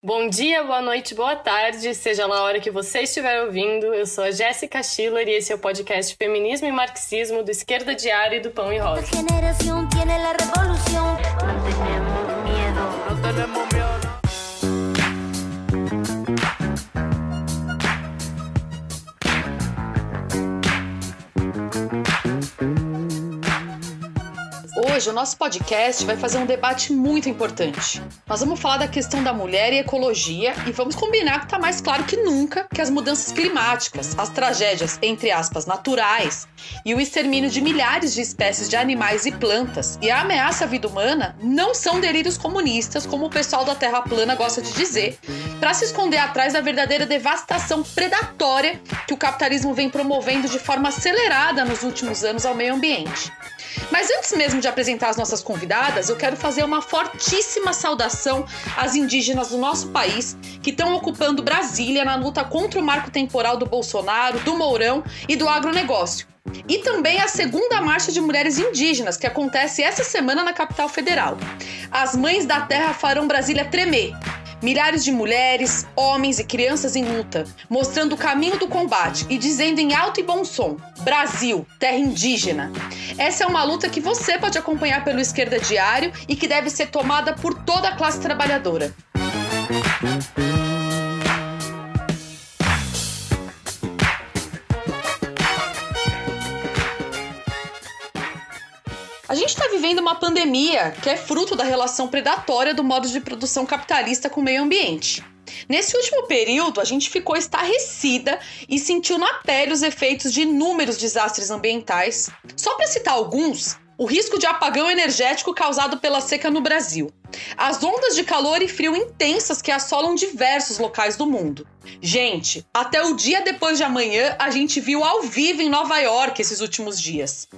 Bom dia, boa noite, boa tarde, seja lá a hora que você estiver ouvindo. Eu sou a Jéssica Schiller e esse é o podcast Feminismo e Marxismo do Esquerda Diário e do Pão e Rosa. Hoje o nosso podcast vai fazer um debate muito importante. Nós vamos falar da questão da mulher e ecologia e vamos combinar que está mais claro que nunca que as mudanças climáticas, as tragédias, entre aspas, naturais e o extermínio de milhares de espécies de animais e plantas e a ameaça à vida humana não são delírios comunistas, como o pessoal da Terra plana gosta de dizer, para se esconder atrás da verdadeira devastação predatória que o capitalismo vem promovendo de forma acelerada nos últimos anos ao meio ambiente. Mas antes mesmo de apresentar as nossas convidadas, eu quero fazer uma fortíssima saudação às indígenas do nosso país que estão ocupando Brasília na luta contra o marco temporal do Bolsonaro, do Mourão e do agronegócio. E também a segunda marcha de mulheres indígenas, que acontece essa semana na capital federal. As mães da terra farão Brasília tremer. Milhares de mulheres, homens e crianças em luta, mostrando o caminho do combate e dizendo em alto e bom som: Brasil, terra indígena. Essa é uma luta que você pode acompanhar pelo Esquerda Diário e que deve ser tomada por toda a classe trabalhadora. A gente está vivendo uma pandemia que é fruto da relação predatória do modo de produção capitalista com o meio ambiente. Nesse último período, a gente ficou estarrecida e sentiu na pele os efeitos de inúmeros desastres ambientais. Só para citar alguns, o risco de apagão energético causado pela seca no Brasil, as ondas de calor e frio intensas que assolam diversos locais do mundo. Gente, até o dia depois de amanhã a gente viu ao vivo em Nova York esses últimos dias.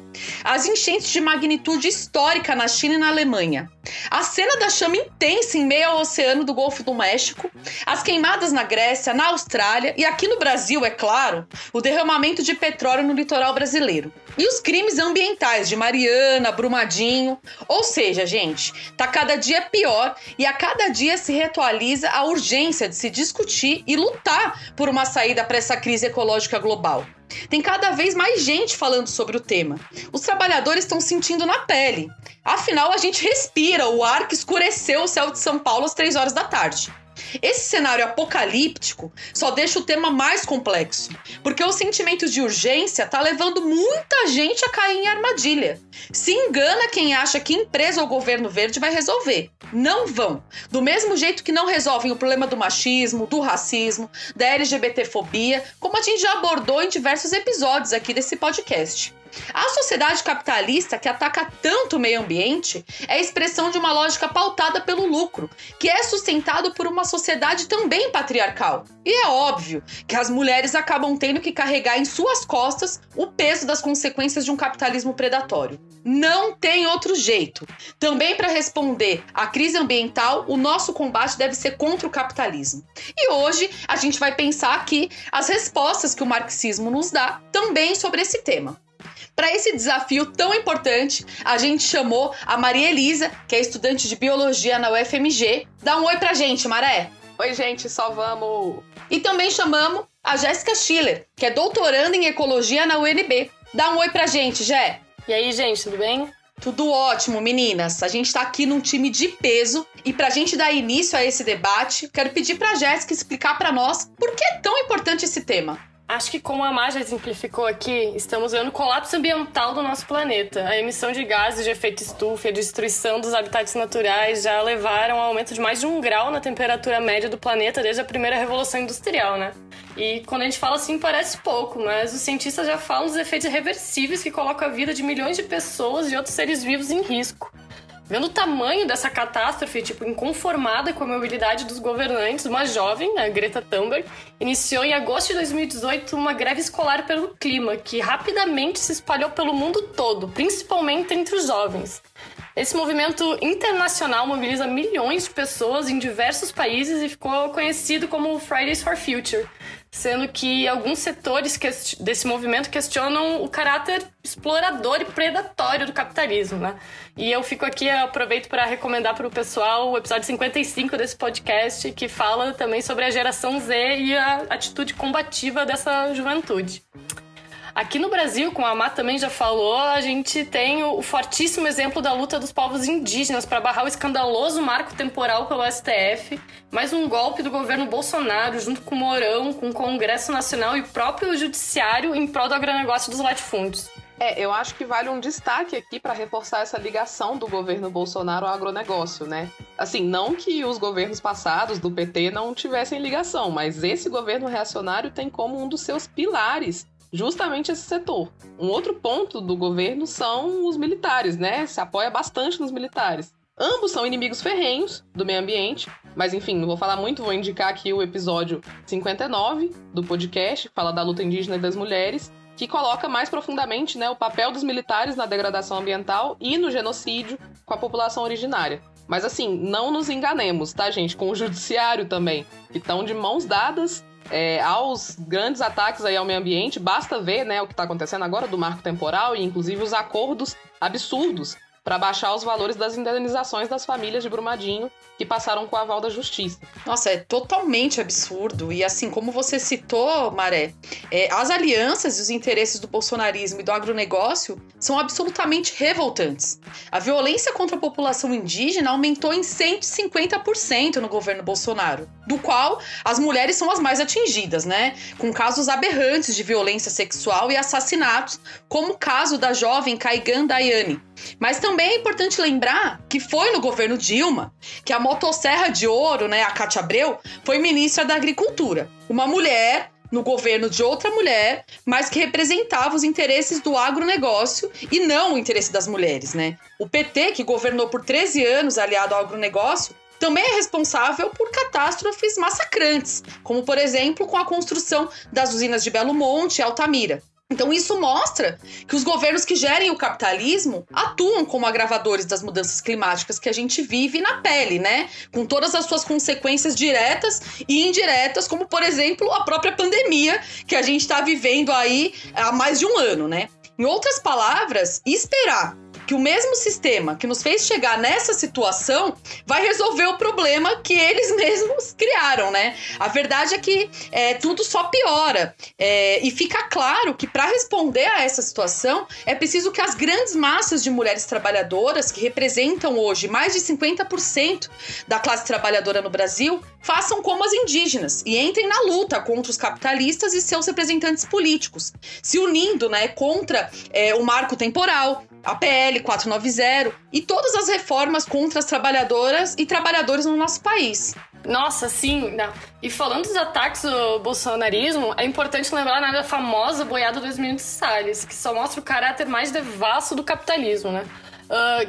As enchentes de magnitude histórica na China e na Alemanha. A cena da chama intensa em meio ao oceano do Golfo do México. As queimadas na Grécia, na Austrália e aqui no Brasil, é claro, o derramamento de petróleo no litoral brasileiro. E os crimes ambientais de Mariana, Brumadinho. Ou seja, gente, tá cada dia pior e a cada dia se reatualiza a urgência de se discutir e lutar por uma saída para essa crise ecológica global. Tem cada vez mais gente falando sobre o tema. Os trabalhadores estão sentindo na pele. Afinal, a gente respira o ar que escureceu o céu de São Paulo às 3 horas da tarde. Esse cenário apocalíptico só deixa o tema mais complexo, porque o sentimento de urgência está levando muita gente a cair em armadilha. Se engana quem acha que empresa ou governo verde vai resolver. Não vão. Do mesmo jeito que não resolvem o problema do machismo, do racismo, da LGBTfobia, como a gente já abordou em diversos episódios aqui desse podcast. A sociedade capitalista que ataca tanto o meio ambiente é a expressão de uma lógica pautada pelo lucro, que é sustentado por uma sociedade também patriarcal. E é óbvio que as mulheres acabam tendo que carregar em suas costas o peso das consequências de um capitalismo predatório. Não tem outro jeito. Também para responder à crise ambiental, o nosso combate deve ser contra o capitalismo. E hoje a gente vai pensar aqui as respostas que o marxismo nos dá também sobre esse tema. Para esse desafio tão importante, a gente chamou a Maria Elisa, que é estudante de biologia na UFMG. Dá um oi pra gente, Maré. Oi, gente, só vamos. E também chamamos a Jéssica Schiller, que é doutoranda em ecologia na UNB. Dá um oi pra gente, Jé. E aí, gente, tudo bem? Tudo ótimo, meninas. A gente tá aqui num time de peso e pra gente dar início a esse debate, quero pedir pra Jéssica explicar pra nós por que é tão importante esse tema. Acho que como a Má já exemplificou aqui, estamos vendo o colapso ambiental do nosso planeta. A emissão de gases de efeito estufa e a destruição dos habitats naturais já levaram ao aumento de mais de 1 grau na temperatura média do planeta desde a primeira revolução industrial, né? E quando a gente fala assim parece pouco, mas os cientistas já falam dos efeitos irreversíveis que colocam a vida de milhões de pessoas e outros seres vivos em risco. Vendo o tamanho dessa catástrofe, inconformada com a mobilidade dos governantes, uma jovem, a Greta Thunberg, iniciou em agosto de 2018 uma greve escolar pelo clima, que rapidamente se espalhou pelo mundo todo, principalmente entre os jovens. Esse movimento internacional mobiliza milhões de pessoas em diversos países e ficou conhecido como Fridays for Future, sendo que alguns setores desse movimento questionam o caráter explorador e predatório do capitalismo, né? E eu fico aqui, aproveito para recomendar para o pessoal o episódio 55 desse podcast, que fala também sobre a geração Z e a atitude combativa dessa juventude. Aqui no Brasil, como a Má também já falou, a gente tem o fortíssimo exemplo da luta dos povos indígenas para barrar o escandaloso marco temporal pelo STF, mais um golpe do governo Bolsonaro, junto com o Mourão, com o Congresso Nacional e o próprio Judiciário em prol do agronegócio dos latifúndios. Eu acho que vale um destaque aqui para reforçar essa ligação do governo Bolsonaro ao agronegócio, né? Assim, não que os governos passados do PT não tivessem ligação, mas esse governo reacionário tem como um dos seus pilares justamente esse setor. Um outro ponto do governo são os militares, né? Se apoia bastante nos militares. Ambos são inimigos ferrenhos do meio ambiente, mas enfim, não vou falar muito, vou indicar aqui o episódio 59 do podcast, que fala da luta indígena e das mulheres, que coloca mais profundamente, né, o papel dos militares na degradação ambiental e no genocídio com a população originária. Mas assim, não nos enganemos, tá, gente? Com o judiciário também, que estão de mãos dadas aos grandes ataques aí ao meio ambiente. Basta ver, né, o que está acontecendo agora do marco temporal e inclusive os acordos absurdos para baixar os valores das indenizações das famílias de Brumadinho que passaram com o aval da justiça. Nossa, é totalmente absurdo. E assim, como você citou, Maré, as alianças e os interesses do bolsonarismo e do agronegócio são absolutamente revoltantes. A violência contra a população indígena aumentou em 150% no governo Bolsonaro, do qual as mulheres são as mais atingidas, né? Com casos aberrantes de violência sexual e assassinatos, como o caso da jovem Caigan Daiane. Mas também é importante lembrar que foi no governo Dilma que a motosserra de ouro, né, a Cátia Abreu, foi ministra da Agricultura. Uma mulher no governo de outra mulher, mas que representava os interesses do agronegócio e não o interesse das mulheres, né? O PT, que governou por 13 anos aliado ao agronegócio, também é responsável por catástrofes massacrantes, como, por exemplo, com a construção das usinas de Belo Monte e Altamira. Então isso mostra que os governos que gerem o capitalismo atuam como agravadores das mudanças climáticas que a gente vive na pele, né? Com todas as suas consequências diretas e indiretas, como, por exemplo, a própria pandemia que a gente está vivendo aí há mais de um ano, né? Em outras palavras, esperar que o mesmo sistema que nos fez chegar nessa situação vai resolver o problema que eles mesmos criaram, né? A verdade é que tudo só piora. E fica claro que para responder a essa situação é preciso que as grandes massas de mulheres trabalhadoras, que representam hoje mais de 50% da classe trabalhadora no Brasil, façam como as indígenas e entrem na luta contra os capitalistas e seus representantes políticos, se unindo, né, contra o marco temporal, a PL 490 e todas as reformas contra as trabalhadoras e trabalhadores no nosso país. Nossa, sim. Não. E falando dos ataques ao bolsonarismo, é importante lembrar, né, da famosa boiada dos Minutos Salles, que só mostra o caráter mais devasso do capitalismo, né?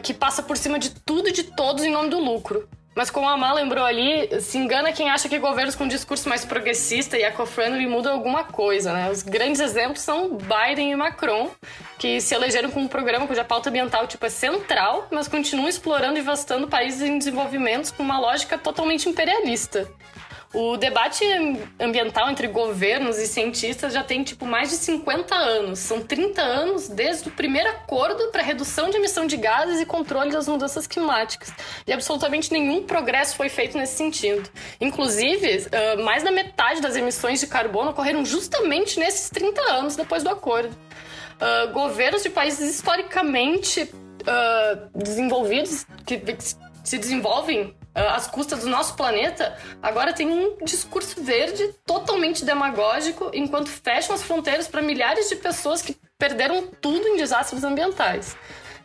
Que passa por cima de tudo e de todos em nome do lucro. Mas como a Má lembrou ali, se engana quem acha que governos com discurso mais progressista e eco-friendly mudam alguma coisa, né? Os grandes exemplos são Biden e Macron, que se elegeram com um programa cuja pauta ambiental tipo, é central, mas continuam explorando e devastando países em desenvolvimento com uma lógica totalmente imperialista. O debate ambiental entre governos e cientistas já tem, mais de 50 anos. São 30 anos desde o primeiro acordo para redução de emissão de gases e controle das mudanças climáticas. E absolutamente nenhum progresso foi feito nesse sentido. Inclusive, mais da metade das emissões de carbono ocorreram justamente nesses 30 anos depois do acordo. Governos de países historicamente desenvolvidos, que se desenvolvem às custas do nosso planeta, agora tem um discurso verde totalmente demagógico, enquanto fecham as fronteiras para milhares de pessoas que perderam tudo em desastres ambientais.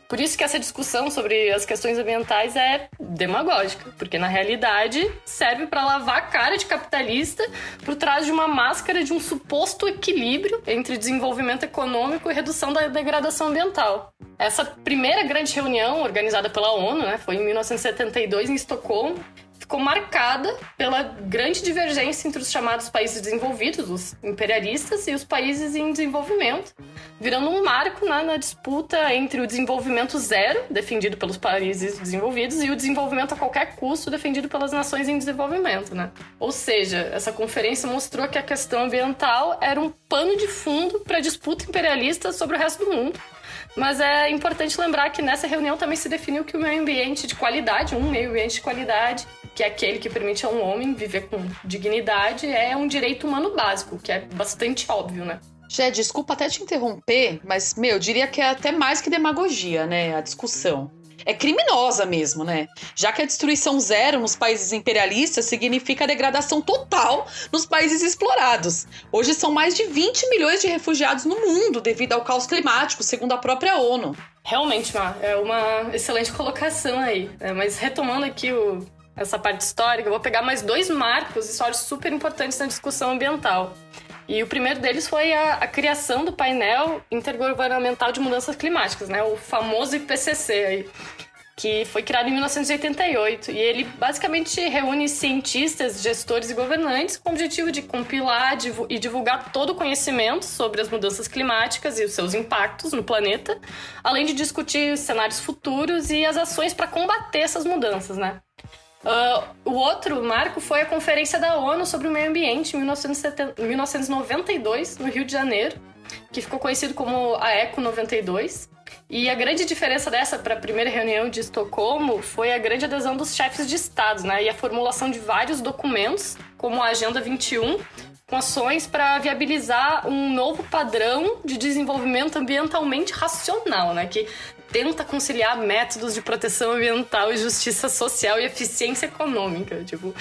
Por isso que essa discussão sobre as questões ambientais é demagógica, porque na realidade serve para lavar a cara de capitalista por trás de uma máscara de um suposto equilíbrio entre desenvolvimento econômico e redução da degradação ambiental. Essa primeira grande reunião organizada pela ONU, né, foi em 1972 em Estocolmo, ficou marcada pela grande divergência entre os chamados países desenvolvidos, os imperialistas, e os países em desenvolvimento, virando um marco na disputa entre o desenvolvimento zero, defendido pelos países desenvolvidos, e o desenvolvimento a qualquer custo, defendido pelas nações em desenvolvimento, né? Ou seja, essa conferência mostrou que a questão ambiental era um pano de fundo para a disputa imperialista sobre o resto do mundo. Mas é importante lembrar que nessa reunião também se definiu que o meio ambiente de qualidade, um meio ambiente de qualidade, que é aquele que permite a um homem viver com dignidade, é um direito humano básico, que é bastante óbvio, né? Jé, desculpa até te interromper, mas, eu diria que é até mais que demagogia, né, a discussão. É criminosa mesmo, né? Já que a destruição zero nos países imperialistas significa a degradação total nos países explorados. Hoje são mais de 20 milhões de refugiados no mundo devido ao caos climático, segundo a própria ONU. Realmente, Mar, é uma excelente colocação aí. Mas retomando aqui essa parte histórica, eu vou pegar mais 2 marcos históricos super importantes na discussão ambiental. E o primeiro deles foi a criação do painel intergovernamental de mudanças climáticas, né? O famoso IPCC aí, que foi criado em 1988. E ele basicamente reúne cientistas, gestores e governantes com o objetivo de compilar e divulgar todo o conhecimento sobre as mudanças climáticas e os seus impactos no planeta, além de discutir cenários futuros e as ações para combater essas mudanças, né? O outro marco foi a Conferência da ONU sobre o Meio Ambiente, em 1992, no Rio de Janeiro, que ficou conhecido como a ECO 92. E a grande diferença dessa para a primeira reunião de Estocolmo foi a grande adesão dos chefes de Estados, né? E a formulação de vários documentos, como a Agenda 21, com ações para viabilizar um novo padrão de desenvolvimento ambientalmente racional, né? Que tenta conciliar métodos de proteção ambiental e justiça social e eficiência econômica. Tipo,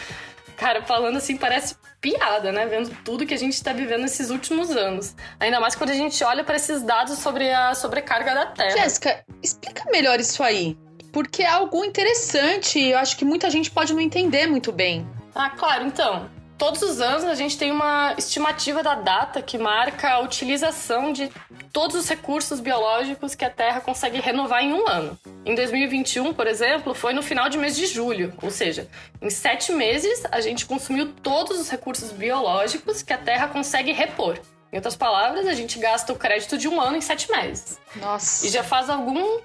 cara, falando assim, parece piada, né? Vendo tudo que a gente está vivendo nesses últimos anos. Ainda mais quando a gente olha para esses dados sobre a sobrecarga da Terra. Jéssica, explica melhor isso aí. Porque é algo interessante e eu acho que muita gente pode não entender muito bem. Ah, claro, então. Todos os anos a gente tem uma estimativa da data que marca a utilização de todos os recursos biológicos que a Terra consegue renovar em um ano. Em 2021, por exemplo, foi no final de mês de julho, ou seja, em 7 meses a gente consumiu todos os recursos biológicos que a Terra consegue repor. Em outras palavras, a gente gasta o crédito de um ano em 7 meses. Nossa. E já faz algum...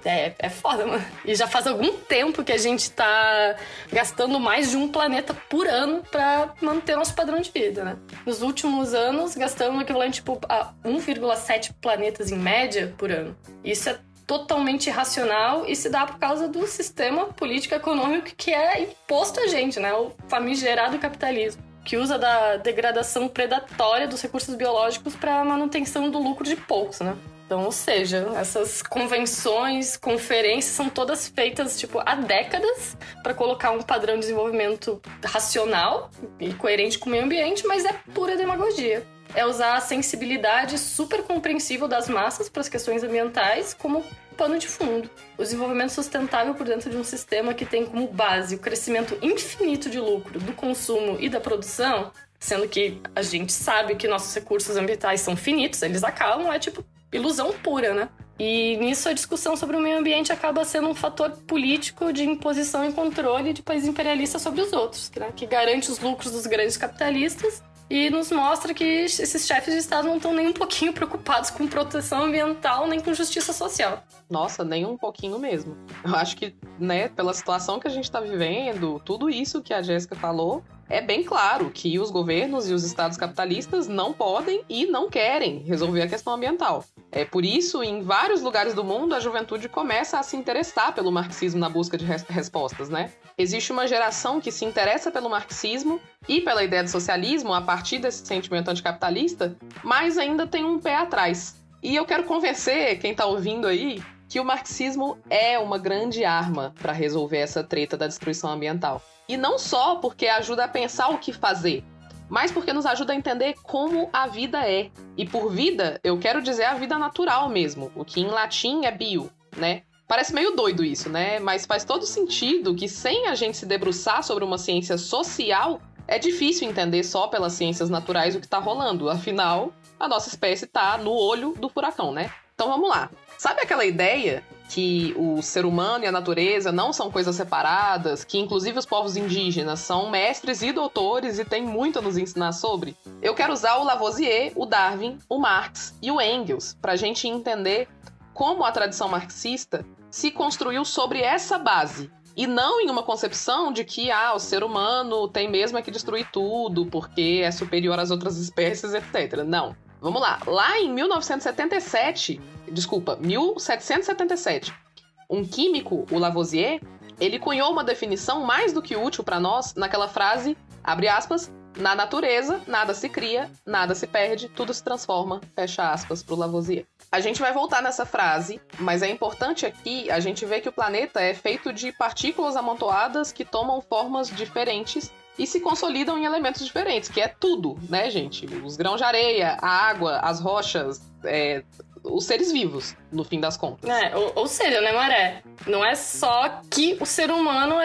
É foda, mano. E já faz algum tempo que a gente tá gastando mais de um planeta por ano pra manter nosso padrão de vida, né? Nos últimos anos, gastamos o equivalente a 1,7 planetas em média por ano. Isso é totalmente irracional e se dá por causa do sistema político-econômico que é imposto a gente, né? O famigerado capitalismo, que usa da degradação predatória dos recursos biológicos para manutenção do lucro de poucos, né? Então, ou seja, essas convenções, conferências são todas feitas, há décadas para colocar um padrão de desenvolvimento racional e coerente com o meio ambiente, mas é pura demagogia. É usar a sensibilidade super compreensível das massas para as questões ambientais como pano de fundo. O desenvolvimento sustentável por dentro de um sistema que tem como base o crescimento infinito de lucro do consumo e da produção, sendo que a gente sabe que nossos recursos ambientais são finitos, eles acabam, ilusão pura, né? E nisso a discussão sobre o meio ambiente acaba sendo um fator político de imposição e controle de países imperialistas sobre os outros, né? Que garante os lucros dos grandes capitalistas e nos mostra que esses chefes de Estado não estão nem um pouquinho preocupados com proteção ambiental nem com justiça social. Nossa, nem um pouquinho mesmo. Eu acho que, né, pela situação que a gente está vivendo, tudo isso que a Jéssica falou, é bem claro que os governos e os estados capitalistas não podem e não querem resolver a questão ambiental. É por isso, em vários lugares do mundo, a juventude começa a se interessar pelo marxismo na busca de respostas, né? Existe uma geração que se interessa pelo marxismo e pela ideia do socialismo a partir desse sentimento anticapitalista, mas ainda tem um pé atrás. E eu quero convencer quem tá ouvindo aí que o marxismo é uma grande arma para resolver essa treta da destruição ambiental. E não só porque ajuda a pensar o que fazer, mas porque nos ajuda a entender como a vida é. E por vida, eu quero dizer a vida natural mesmo, o que em latim é bio, né? Parece meio doido isso, né? Mas faz todo sentido que sem a gente se debruçar sobre uma ciência social, é difícil entender só pelas ciências naturais o que tá rolando. Afinal, a nossa espécie tá no olho do furacão, né? Então vamos lá. Sabe aquela ideia que o ser humano e a natureza não são coisas separadas, que inclusive os povos indígenas são mestres e doutores e têm muito a nos ensinar sobre, eu quero usar o Lavoisier, o Darwin, o Marx e o Engels para a gente entender como a tradição marxista se construiu sobre essa base. E não em uma concepção de que o ser humano tem mesmo que destruir tudo porque é superior às outras espécies, etc. Não. Vamos lá. Lá em 1777, um químico, o Lavoisier, ele cunhou uma definição mais do que útil para nós naquela frase, abre aspas, na natureza, nada se cria, nada se perde, tudo se transforma, fecha aspas, pro Lavoisier. A gente vai voltar nessa frase, mas é importante aqui a gente ver que o planeta é feito de partículas amontoadas que tomam formas diferentes e se consolidam em elementos diferentes, que é tudo, né, gente? Os grãos de areia, a água, as rochas, os seres vivos, no fim das contas. Ou seja, né, Maré? Não é só que o ser humano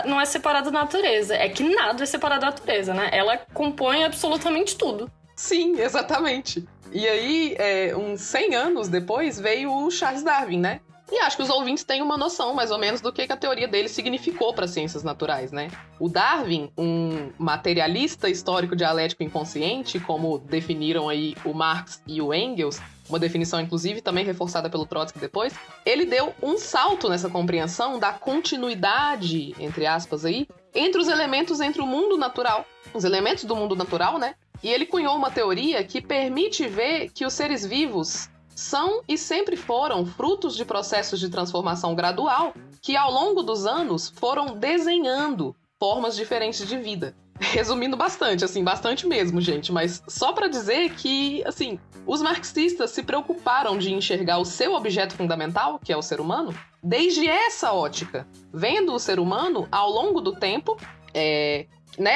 não é separado da natureza, é que nada é separado da natureza, né? Ela compõe absolutamente tudo. Sim, exatamente. E aí, uns 100 anos depois, veio o Charles Darwin, né? E acho que os ouvintes têm uma noção, mais ou menos, do que a teoria dele significou para as ciências naturais, né? O Darwin, um materialista histórico dialético inconsciente, como definiram aí o Marx e o Engels, uma definição, inclusive, também reforçada pelo Trotsky depois, ele deu um salto nessa compreensão da continuidade, entre aspas aí, entre os elementos entre o mundo natural, os elementos do mundo natural, né? E ele cunhou uma teoria que permite ver que os seres vivos são e sempre foram frutos de processos de transformação gradual que, ao longo dos anos, foram desenhando formas diferentes de vida. Resumindo bastante, assim, bastante mesmo, gente, mas só pra dizer que, assim, os marxistas se preocuparam de enxergar o seu objeto fundamental, que é o ser humano, desde essa ótica, vendo o ser humano ao longo do tempo,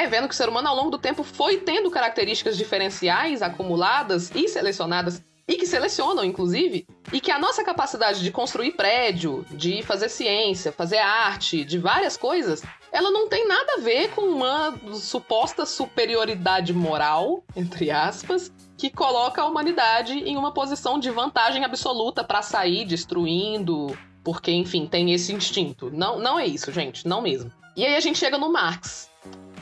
vendo que o ser humano ao longo do tempo foi tendo características diferenciais acumuladas e selecionadas, e que selecionam, inclusive, e que a nossa capacidade de construir prédio, de fazer ciência, fazer arte, de várias coisas, ela não tem nada a ver com uma suposta superioridade moral, entre aspas, que coloca a humanidade em uma posição de vantagem absoluta para sair destruindo, porque, enfim, tem esse instinto. Não é isso, gente, não mesmo. E aí a gente chega no Marx.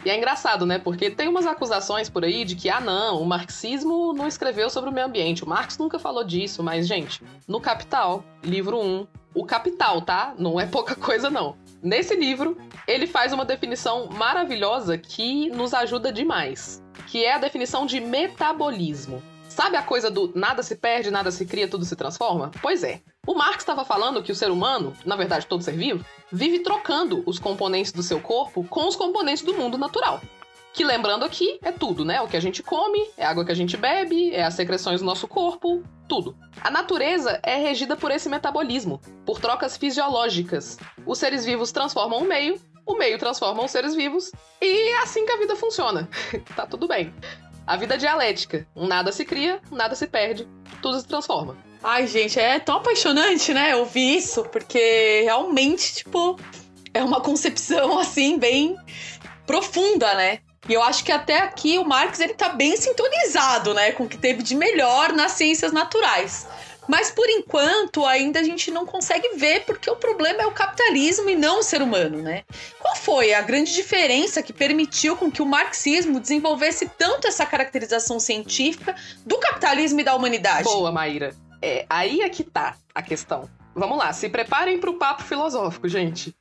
E é engraçado, né? Porque tem umas acusações por aí de que, o marxismo não escreveu sobre o meio ambiente. O Marx nunca falou disso, mas, gente, no Capital, livro 1, o Capital, tá? Não é pouca coisa, não. Nesse livro, ele faz uma definição maravilhosa que nos ajuda demais, que é a definição de metabolismo. Sabe a coisa do nada se perde, nada se cria, tudo se transforma? Pois é. O Marx estava falando que o ser humano, na verdade todo ser vivo, vive trocando os componentes do seu corpo com os componentes do mundo natural. Que, lembrando aqui, é tudo, né? O que a gente come, é a água que a gente bebe, é as secreções do nosso corpo, tudo. A natureza é regida por esse metabolismo, por trocas fisiológicas. Os seres vivos transformam o meio transforma os seres vivos, e é assim que a vida funciona. Tá tudo bem. A vida é dialética. Nada se cria, nada se perde, tudo se transforma. Ai, gente, é tão apaixonante, né, ouvir isso, porque realmente, é uma concepção, assim, bem profunda, né? E eu acho que até aqui o Marx, ele tá bem sintonizado, né, com o que teve de melhor nas ciências naturais. Mas, por enquanto, ainda a gente não consegue ver, porque o problema é o capitalismo e não o ser humano, né? Qual foi a grande diferença que permitiu com que o marxismo desenvolvesse tanto essa caracterização científica do capitalismo e da humanidade? Boa, Maíra. Aí é que tá a questão. Vamos lá, se preparem pro papo filosófico, gente.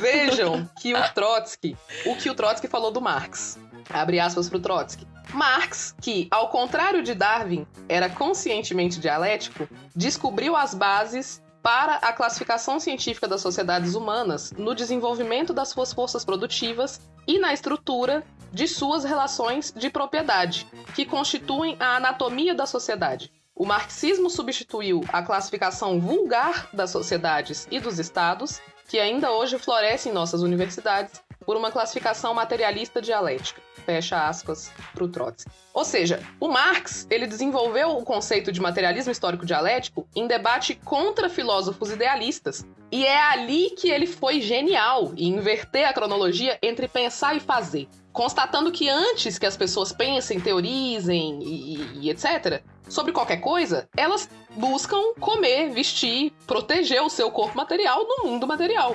Vejam que o que o Trotsky falou do Marx. Abre aspas pro Trotsky. Marx, que, ao contrário de Darwin, era conscientemente dialético, descobriu as bases para a classificação científica das sociedades humanas no desenvolvimento das suas forças produtivas e na estrutura de suas relações de propriedade, que constituem a anatomia da sociedade. O marxismo substituiu a classificação vulgar das sociedades e dos estados, que ainda hoje floresce em nossas universidades, por uma classificação materialista dialética. Fecha aspas para o Trotsky. Ou seja, o Marx ele desenvolveu o conceito de materialismo histórico dialético em debate contra filósofos idealistas. E é ali que ele foi genial em inverter a cronologia entre pensar e fazer. Constatando que antes que as pessoas pensem, teorizem e etc., sobre qualquer coisa, elas buscam comer, vestir, proteger o seu corpo material no mundo material.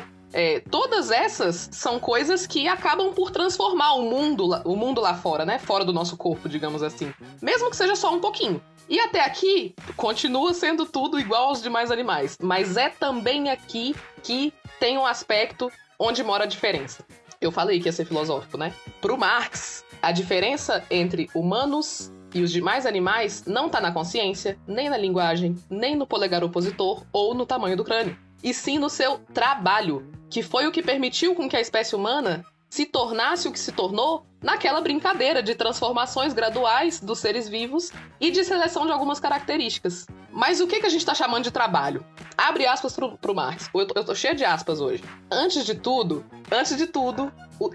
Todas essas são coisas que acabam por transformar o mundo lá fora, né? Fora do nosso corpo, digamos assim. Mesmo que seja só um pouquinho. E até aqui, continua sendo tudo igual aos demais animais. Mas é também aqui que tem um aspecto onde mora a diferença. Eu falei que ia ser filosófico, né? Pro Marx, a diferença entre humanos e os demais animais não tá na consciência, nem na linguagem, nem no polegar opositor ou no tamanho do crânio. E sim no seu trabalho, que foi o que permitiu com que a espécie humana se tornasse o que se tornou naquela brincadeira de transformações graduais dos seres vivos e de seleção de algumas características. Mas o que a gente tá chamando de trabalho? Abre aspas pro Marx. Eu tô cheia de aspas hoje. Antes de tudo,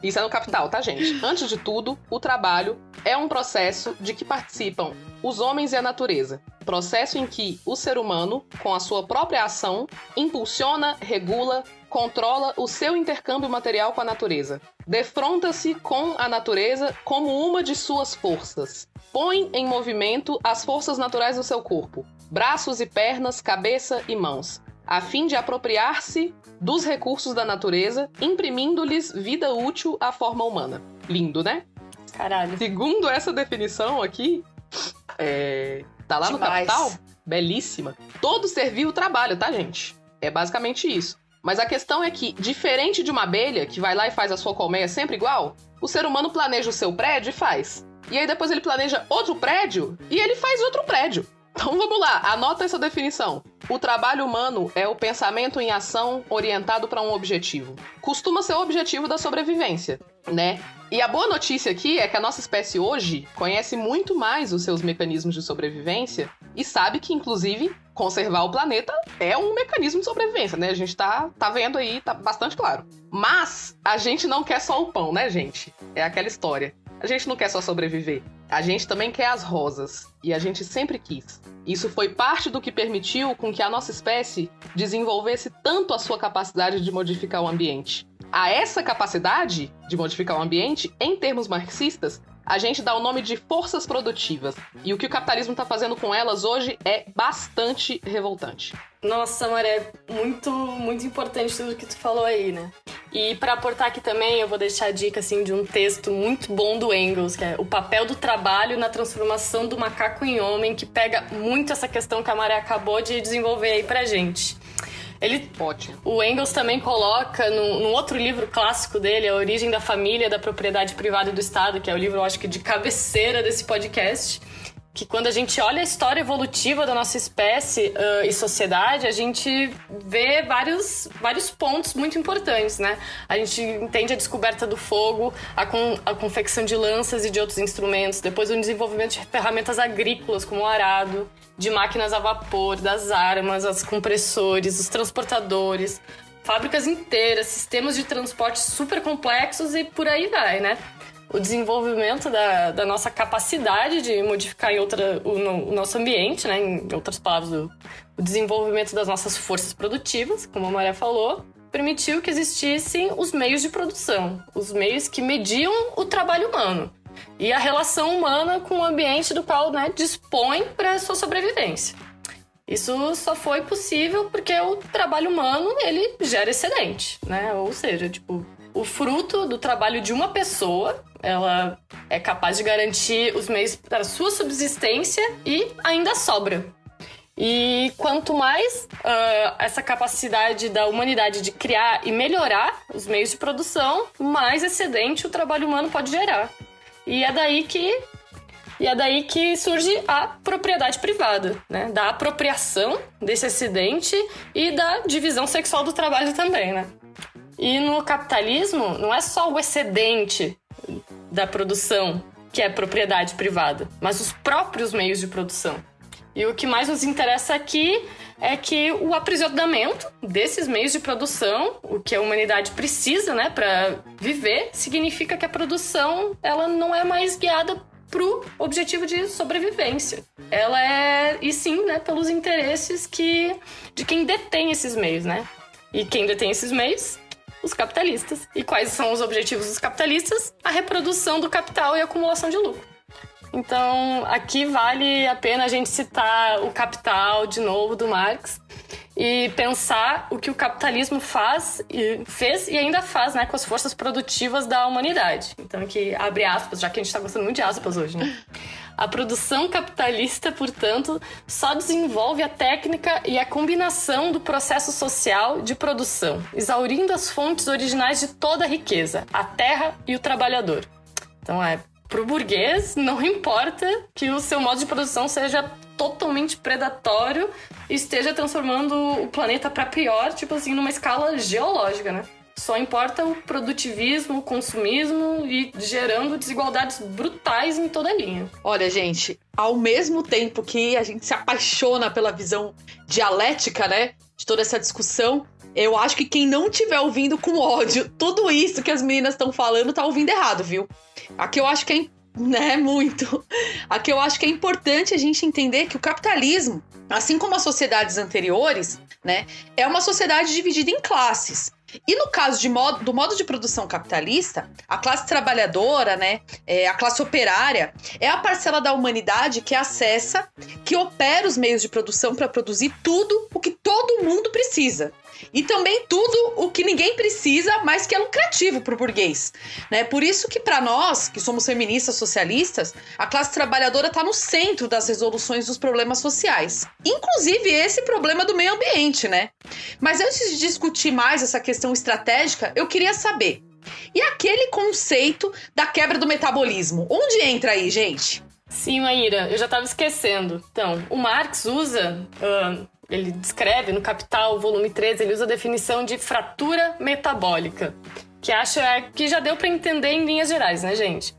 isso é no Capital, tá, gente? Antes de tudo, o trabalho é um processo de que participam os homens e a natureza. Processo em que o ser humano, com a sua própria ação, impulsiona, regula, controla o seu intercâmbio material com a natureza. Defronta-se com a natureza como uma de suas forças. Põe em movimento as forças naturais do seu corpo, braços e pernas, cabeça e mãos, a fim de apropriar-se dos recursos da natureza, imprimindo-lhes vida útil à forma humana. Lindo, né? Caralho. Segundo essa definição aqui, tá lá no Capital, belíssima. Todo ser vivo trabalha, tá, gente? É basicamente isso. Mas a questão é que, diferente de uma abelha que vai lá e faz a sua colmeia sempre igual, o ser humano planeja o seu prédio e faz. E aí depois ele planeja outro prédio e ele faz outro prédio. Então vamos lá, anota essa definição. O trabalho humano é o pensamento em ação orientado para um objetivo. Costuma ser o objetivo da sobrevivência, né? E a boa notícia aqui é que a nossa espécie hoje conhece muito mais os seus mecanismos de sobrevivência e sabe que, inclusive, conservar o planeta é um mecanismo de sobrevivência, né? A gente tá vendo aí, tá bastante claro. Mas a gente não quer só o pão, né, gente? É aquela história. A gente não quer só sobreviver. A gente também quer as rosas. E a gente sempre quis. Isso foi parte do que permitiu com que a nossa espécie desenvolvesse tanto a sua capacidade de modificar o ambiente. A essa capacidade de modificar o ambiente, em termos marxistas, a gente dá o nome de forças produtivas. E o que o capitalismo está fazendo com elas hoje é bastante revoltante. Nossa, Maré, muito, muito importante tudo que tu falou aí, né? E para aportar aqui também, eu vou deixar a dica assim, de um texto muito bom do Engels, que é O Papel do Trabalho na Transformação do Macaco em Homem, que pega muito essa questão que a Maré acabou de desenvolver aí pra gente. O Engels também coloca num outro livro clássico dele, A Origem da Família, da Propriedade Privada e do Estado, que é o livro, eu acho que de cabeceira desse podcast, que quando a gente olha a história evolutiva da nossa espécie e sociedade, a gente vê vários pontos muito importantes, né? A gente entende a descoberta do fogo, a confecção de lanças e de outros instrumentos, depois o desenvolvimento de ferramentas agrícolas, como o arado, de máquinas a vapor, das armas, os compressores, os transportadores, fábricas inteiras, sistemas de transporte super complexos e por aí vai, né? O desenvolvimento da nossa capacidade de modificar o nosso ambiente, né? Em outras palavras, o desenvolvimento das nossas forças produtivas, como a Maria falou, permitiu que existissem os meios de produção, os meios que mediam o trabalho humano e a relação humana com o ambiente do qual, né, dispõe para a sua sobrevivência. Isso só foi possível porque o trabalho humano, ele gera excedente, né? Ou seja, tipo, o fruto do trabalho de uma pessoa, ela é capaz de garantir os meios para a sua subsistência e ainda sobra. E quanto mais essa capacidade da humanidade de criar e melhorar os meios de produção, mais excedente o trabalho humano pode gerar. E é daí que surge a propriedade privada, né? Da apropriação desse excedente e da divisão sexual do trabalho também, né? E no capitalismo, não é só o excedente da produção que é propriedade privada, mas os próprios meios de produção. E o que mais nos interessa aqui é que o aprisionamento desses meios de produção, o que a humanidade precisa, né, para viver, significa que a produção ela não é mais guiada pro objetivo de sobrevivência. Ela é, e sim, né, pelos interesses de quem detém esses meios, né? E quem detém esses meios? Os capitalistas. E quais são os objetivos dos capitalistas? A reprodução do capital e a acumulação de lucro. Então, aqui vale a pena a gente citar o Capital, de novo, do Marx, e pensar o que o capitalismo fez e ainda faz, né, com as forças produtivas da humanidade. Então, aqui, abre aspas, já que a gente está gostando muito de aspas hoje, né? A produção capitalista, portanto, só desenvolve a técnica e a combinação do processo social de produção, exaurindo as fontes originais de toda a riqueza, a terra e o trabalhador. Então, pro burguês, não importa que o seu modo de produção seja totalmente predatório e esteja transformando o planeta para pior, tipo assim, numa escala geológica, né? Só importa o produtivismo, o consumismo e gerando desigualdades brutais em toda a linha. Olha, gente, ao mesmo tempo que a gente se apaixona pela visão dialética, né, de toda essa discussão, eu acho que quem não estiver ouvindo com ódio tudo isso que as meninas estão falando tá ouvindo errado, viu? Aqui eu acho que Aqui eu acho que é importante a gente entender que o capitalismo, assim como as sociedades anteriores, né, é uma sociedade dividida em classes. E no caso do modo de produção capitalista, a classe trabalhadora, né, a classe operária, é a parcela da humanidade que acessa, que opera os meios de produção para produzir tudo o que todo mundo precisa. E também tudo o que ninguém precisa, mas que é lucrativo para o burguês, né? Por isso que para nós, que somos feministas socialistas, a classe trabalhadora está no centro das resoluções dos problemas sociais. Inclusive esse problema do meio ambiente, né? Mas antes de discutir mais essa questão estratégica, eu queria saber, e aquele conceito da quebra do metabolismo? Onde entra aí, gente? Sim, Maíra, eu já estava esquecendo. Então, o Marx usa... Ele descreve no Capital, volume 13, ele usa a definição de fratura metabólica, que acho que já deu para entender em linhas gerais, né, gente?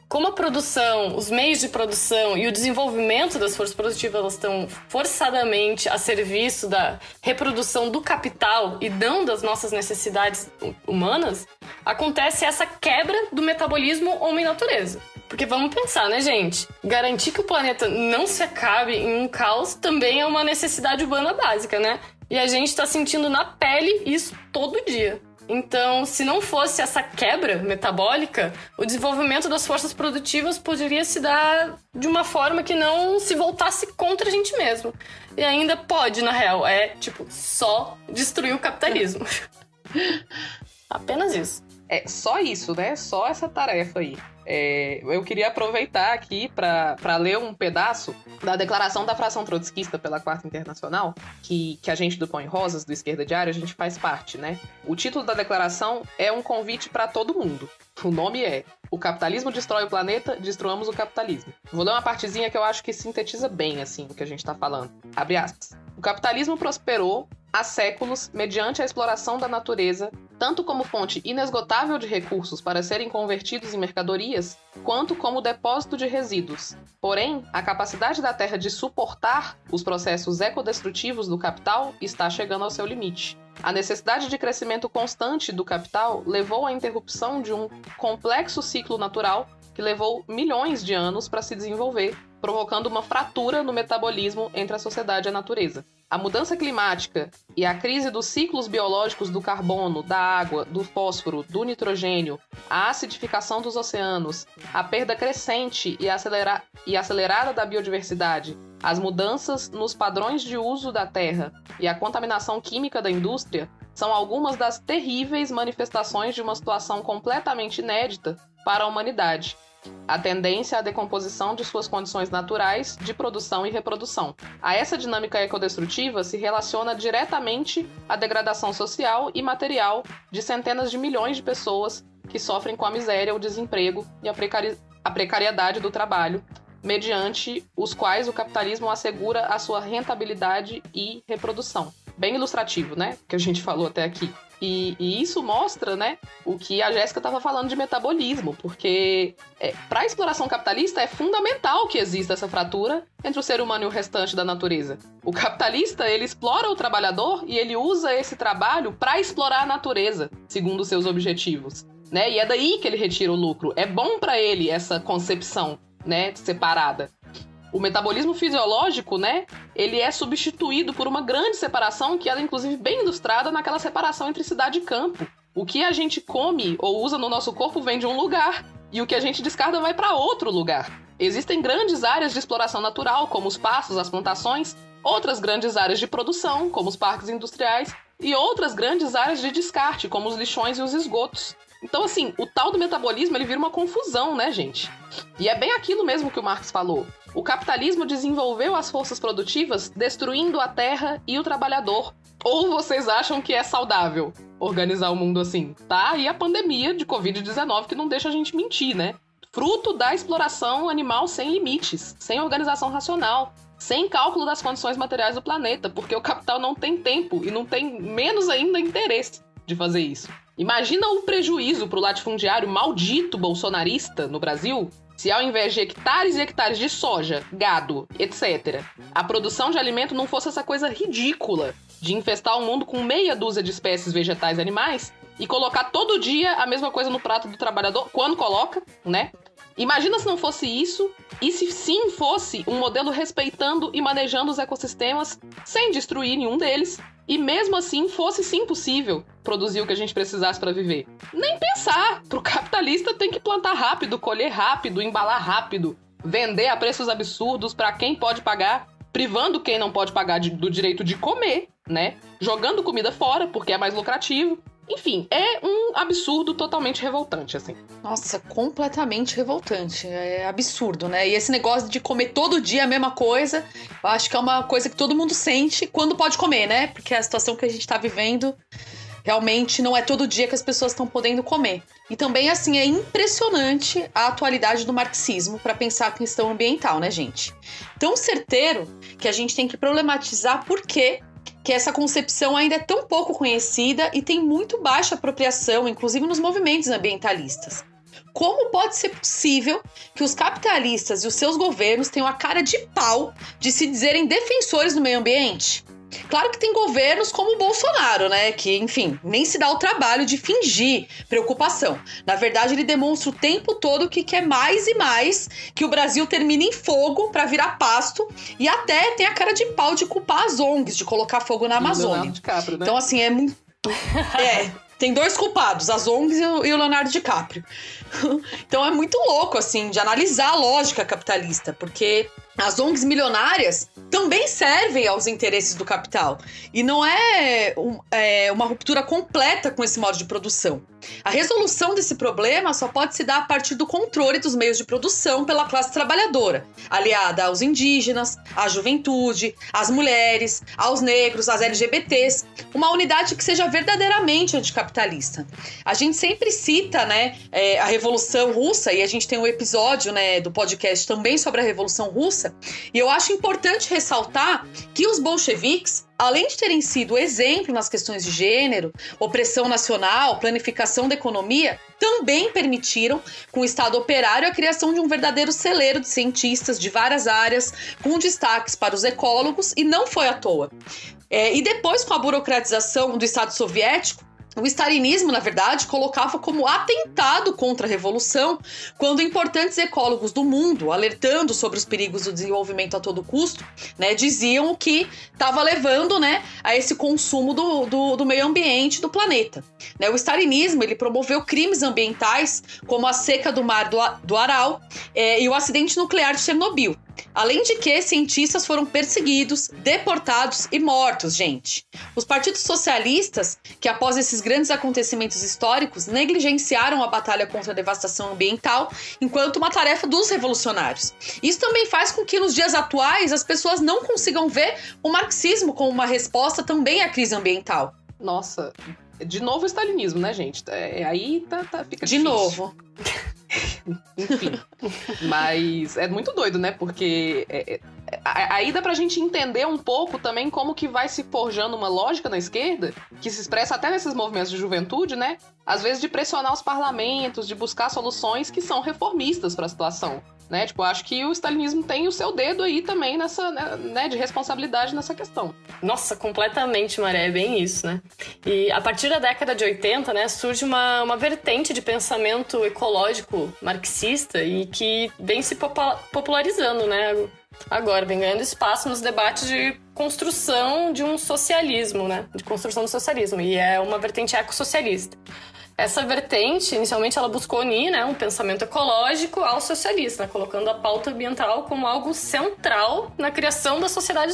Como a produção, os meios de produção e o desenvolvimento das forças produtivas elas estão forçadamente a serviço da reprodução do capital e não das nossas necessidades humanas, acontece essa quebra do metabolismo homem-natureza. Porque vamos pensar, né, gente? Garantir que o planeta não se acabe em um caos também é uma necessidade humana básica, né? E a gente tá sentindo na pele isso todo dia. Então, se não fosse essa quebra metabólica, o desenvolvimento das forças produtivas poderia se dar de uma forma que não se voltasse contra a gente mesmo. E ainda pode, na real, só destruir o capitalismo. Apenas isso. É só isso, né? Só essa tarefa aí. Eu queria aproveitar aqui para ler um pedaço da declaração da fração trotskista pela Quarta Internacional, que a gente do Pão e Rosas, do Esquerda Diária, a gente faz parte, né? O título da declaração é um convite para todo mundo. O nome é O Capitalismo Destrói o Planeta, Destruamos o Capitalismo. Vou ler uma partezinha que eu acho que sintetiza bem, assim, o que a gente tá falando. Abre aspas. O capitalismo prosperou há séculos mediante a exploração da natureza, tanto como fonte inesgotável de recursos para serem convertidos em mercadorias, quanto como depósito de resíduos. Porém, a capacidade da Terra de suportar os processos ecodestrutivos do capital está chegando ao seu limite. A necessidade de crescimento constante do capital levou à interrupção de um complexo ciclo natural que levou milhões de anos para se desenvolver, provocando uma fratura no metabolismo entre a sociedade e a natureza. A mudança climática e a crise dos ciclos biológicos do carbono, da água, do fósforo, do nitrogênio, a acidificação dos oceanos, a perda crescente e acelerada da biodiversidade, as mudanças nos padrões de uso da terra e a contaminação química da indústria são algumas das terríveis manifestações de uma situação completamente inédita para a humanidade. A tendência à decomposição de suas condições naturais de produção e reprodução. A essa dinâmica ecodestrutiva se relaciona diretamente a degradação social e material de centenas de milhões de pessoas que sofrem com a miséria, o desemprego e a precariedade do trabalho, mediante os quais o capitalismo assegura a sua rentabilidade e reprodução. Bem ilustrativo, né? Que a gente falou até aqui. E isso mostra, né, o que a Jéssica estava falando de metabolismo, porque para a exploração capitalista é fundamental que exista essa fratura entre o ser humano e o restante da natureza. O capitalista, ele explora o trabalhador e ele usa esse trabalho para explorar a natureza, segundo os seus objetivos, né? E é daí que ele retira o lucro. É bom para ele essa concepção, né, separada. O metabolismo fisiológico, né, ele é substituído por uma grande separação que ela é, inclusive, bem ilustrada naquela separação entre cidade e campo. O que a gente come ou usa no nosso corpo vem de um lugar e o que a gente descarta vai para outro lugar. Existem grandes áreas de exploração natural, como os pastos, as plantações, outras grandes áreas de produção, como os parques industriais, e outras grandes áreas de descarte, como os lixões e os esgotos. Então, assim, o tal do metabolismo, ele vira uma confusão, né, gente? E é bem aquilo mesmo que o Marx falou. O capitalismo desenvolveu as forças produtivas destruindo a terra e o trabalhador. Ou vocês acham que é saudável organizar o mundo assim? Tá aí a pandemia de Covid-19 que não deixa a gente mentir, né? Fruto da exploração animal sem limites, sem organização racional, sem cálculo das condições materiais do planeta, porque o capital não tem tempo e não tem menos ainda interesse de fazer isso. Imagina o prejuízo para o latifundiário maldito bolsonarista no Brasil se ao invés de hectares e hectares de soja, gado, etc., a produção de alimento não fosse essa coisa ridícula de infestar o mundo com meia dúzia de espécies vegetais e animais e colocar todo dia a mesma coisa no prato do trabalhador, quando coloca, né? Imagina se não fosse isso, e se sim fosse um modelo respeitando e manejando os ecossistemas sem destruir nenhum deles, e mesmo assim fosse sim possível produzir o que a gente precisasse para viver. Nem pensar! Pro capitalista tem que plantar rápido, colher rápido, embalar rápido, vender a preços absurdos para quem pode pagar, privando quem não pode pagar do direito de comer, né? Jogando comida fora, porque é mais lucrativo. Enfim, é um absurdo totalmente revoltante, assim. Nossa, completamente revoltante. É absurdo, né? E esse negócio de comer todo dia a mesma coisa, eu acho que é uma coisa que todo mundo sente quando pode comer, né? Porque a situação que a gente tá vivendo realmente não é todo dia que as pessoas estão podendo comer. E também, assim, é impressionante a atualidade do marxismo para pensar a questão ambiental, né, gente? Tão certeiro que a gente tem que problematizar por que essa concepção ainda é tão pouco conhecida e tem muito baixa apropriação, inclusive nos movimentos ambientalistas. Como pode ser possível que os capitalistas e os seus governos tenham a cara de pau de se dizerem defensores do meio ambiente? Claro que tem governos como o Bolsonaro, né? Que, enfim, nem se dá o trabalho de fingir preocupação. Na verdade, ele demonstra o tempo todo que quer mais e mais que o Brasil termine em fogo para virar pasto e até tem a cara de pau de culpar as ONGs, de colocar fogo na Amazônia. Leonardo DiCaprio, né? Então, assim, é muito... tem dois culpados, as ONGs e o Leonardo DiCaprio. Então é muito louco, assim, de analisar a lógica capitalista, porque as ONGs milionárias também servem aos interesses do capital. E não é uma ruptura completa com esse modo de produção. A resolução desse problema só pode se dar a partir do controle dos meios de produção pela classe trabalhadora, aliada aos indígenas, à juventude, às mulheres, aos negros, às LGBTs. Uma unidade que seja verdadeiramente anticapitalista. A gente sempre cita, né, a Revolução Russa, e a gente tem um episódio, né, do podcast também sobre a Revolução Russa, e eu acho importante ressaltar que os bolcheviques, além de terem sido exemplo nas questões de gênero, opressão nacional, planificação da economia, também permitiram, com o Estado operário, a criação de um verdadeiro celeiro de cientistas de várias áreas, com destaques para os ecólogos, e não foi à toa. E depois, com a burocratização do Estado soviético, o stalinismo, na verdade, colocava como atentado contra a revolução quando importantes ecólogos do mundo, alertando sobre os perigos do desenvolvimento a todo custo, né, diziam o que estava levando, né, a esse consumo do meio ambiente do planeta. Né, o stalinismo, ele promoveu crimes ambientais como a seca do mar do Aral e o acidente nuclear de Chernobyl. Além de que cientistas foram perseguidos, deportados e mortos, gente. Os partidos socialistas, que após esses grandes acontecimentos históricos, negligenciaram a batalha contra a devastação ambiental enquanto uma tarefa dos revolucionários. Isso também faz com que nos dias atuais as pessoas não consigam ver o marxismo como uma resposta também à crise ambiental. Nossa, de novo o stalinismo, né, gente? Aí fica difícil. De novo. Enfim, mas é muito doido, né? Porque Aí dá pra gente entender um pouco também como que vai se forjando uma lógica na esquerda, que se expressa até nesses movimentos de juventude, né? Às vezes de pressionar os parlamentos, de buscar soluções que são reformistas para a situação. Né? Tipo, acho que o stalinismo tem o seu dedo aí também nessa, né, de responsabilidade nessa questão. Nossa, completamente, Maré, é bem isso, né? E a partir da década de 80, né, surge uma vertente de pensamento ecológico marxista e que vem se popularizando, né? Agora, vem ganhando espaço nos debates de construção de um socialismo, né? De construção do socialismo, e é uma vertente ecossocialista. Essa vertente, inicialmente, ela buscou unir, né, um pensamento ecológico ao socialista, né, colocando a pauta ambiental como algo central na criação da sociedade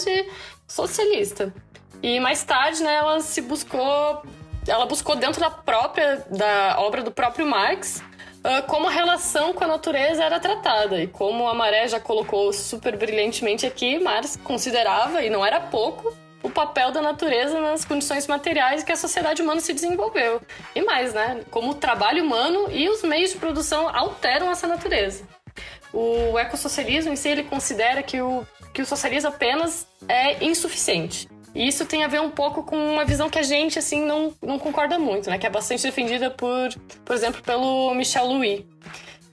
socialista. E mais tarde, né, ela buscou dentro da obra do próprio Marx, como a relação com a natureza era tratada. E como a Maré já colocou super brilhantemente aqui, Marx considerava, e não era pouco, o papel da natureza nas condições materiais que a sociedade humana se desenvolveu. E mais, né? Como o trabalho humano e os meios de produção alteram essa natureza. O ecossocialismo em si, ele considera que o socialismo apenas é insuficiente. E isso tem a ver um pouco com uma visão que a gente, assim, não concorda muito, né? Que é bastante defendida por exemplo, pelo Michel Louis,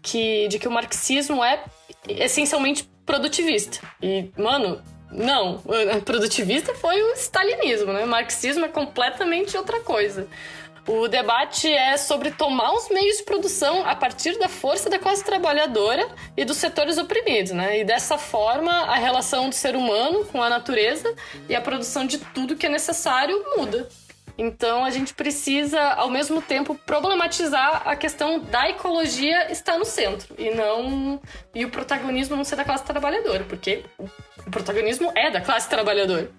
de que o marxismo é essencialmente produtivista. E, mano, não, produtivista foi o stalinismo, né? O marxismo é completamente outra coisa. O debate é sobre tomar os meios de produção a partir da força da classe trabalhadora e dos setores oprimidos, né? E dessa forma, a relação do ser humano com a natureza e a produção de tudo que é necessário muda. Então, a gente precisa, ao mesmo tempo, problematizar a questão da ecologia estar no centro e o protagonismo não ser da classe trabalhadora, porque o protagonismo é da classe trabalhadora.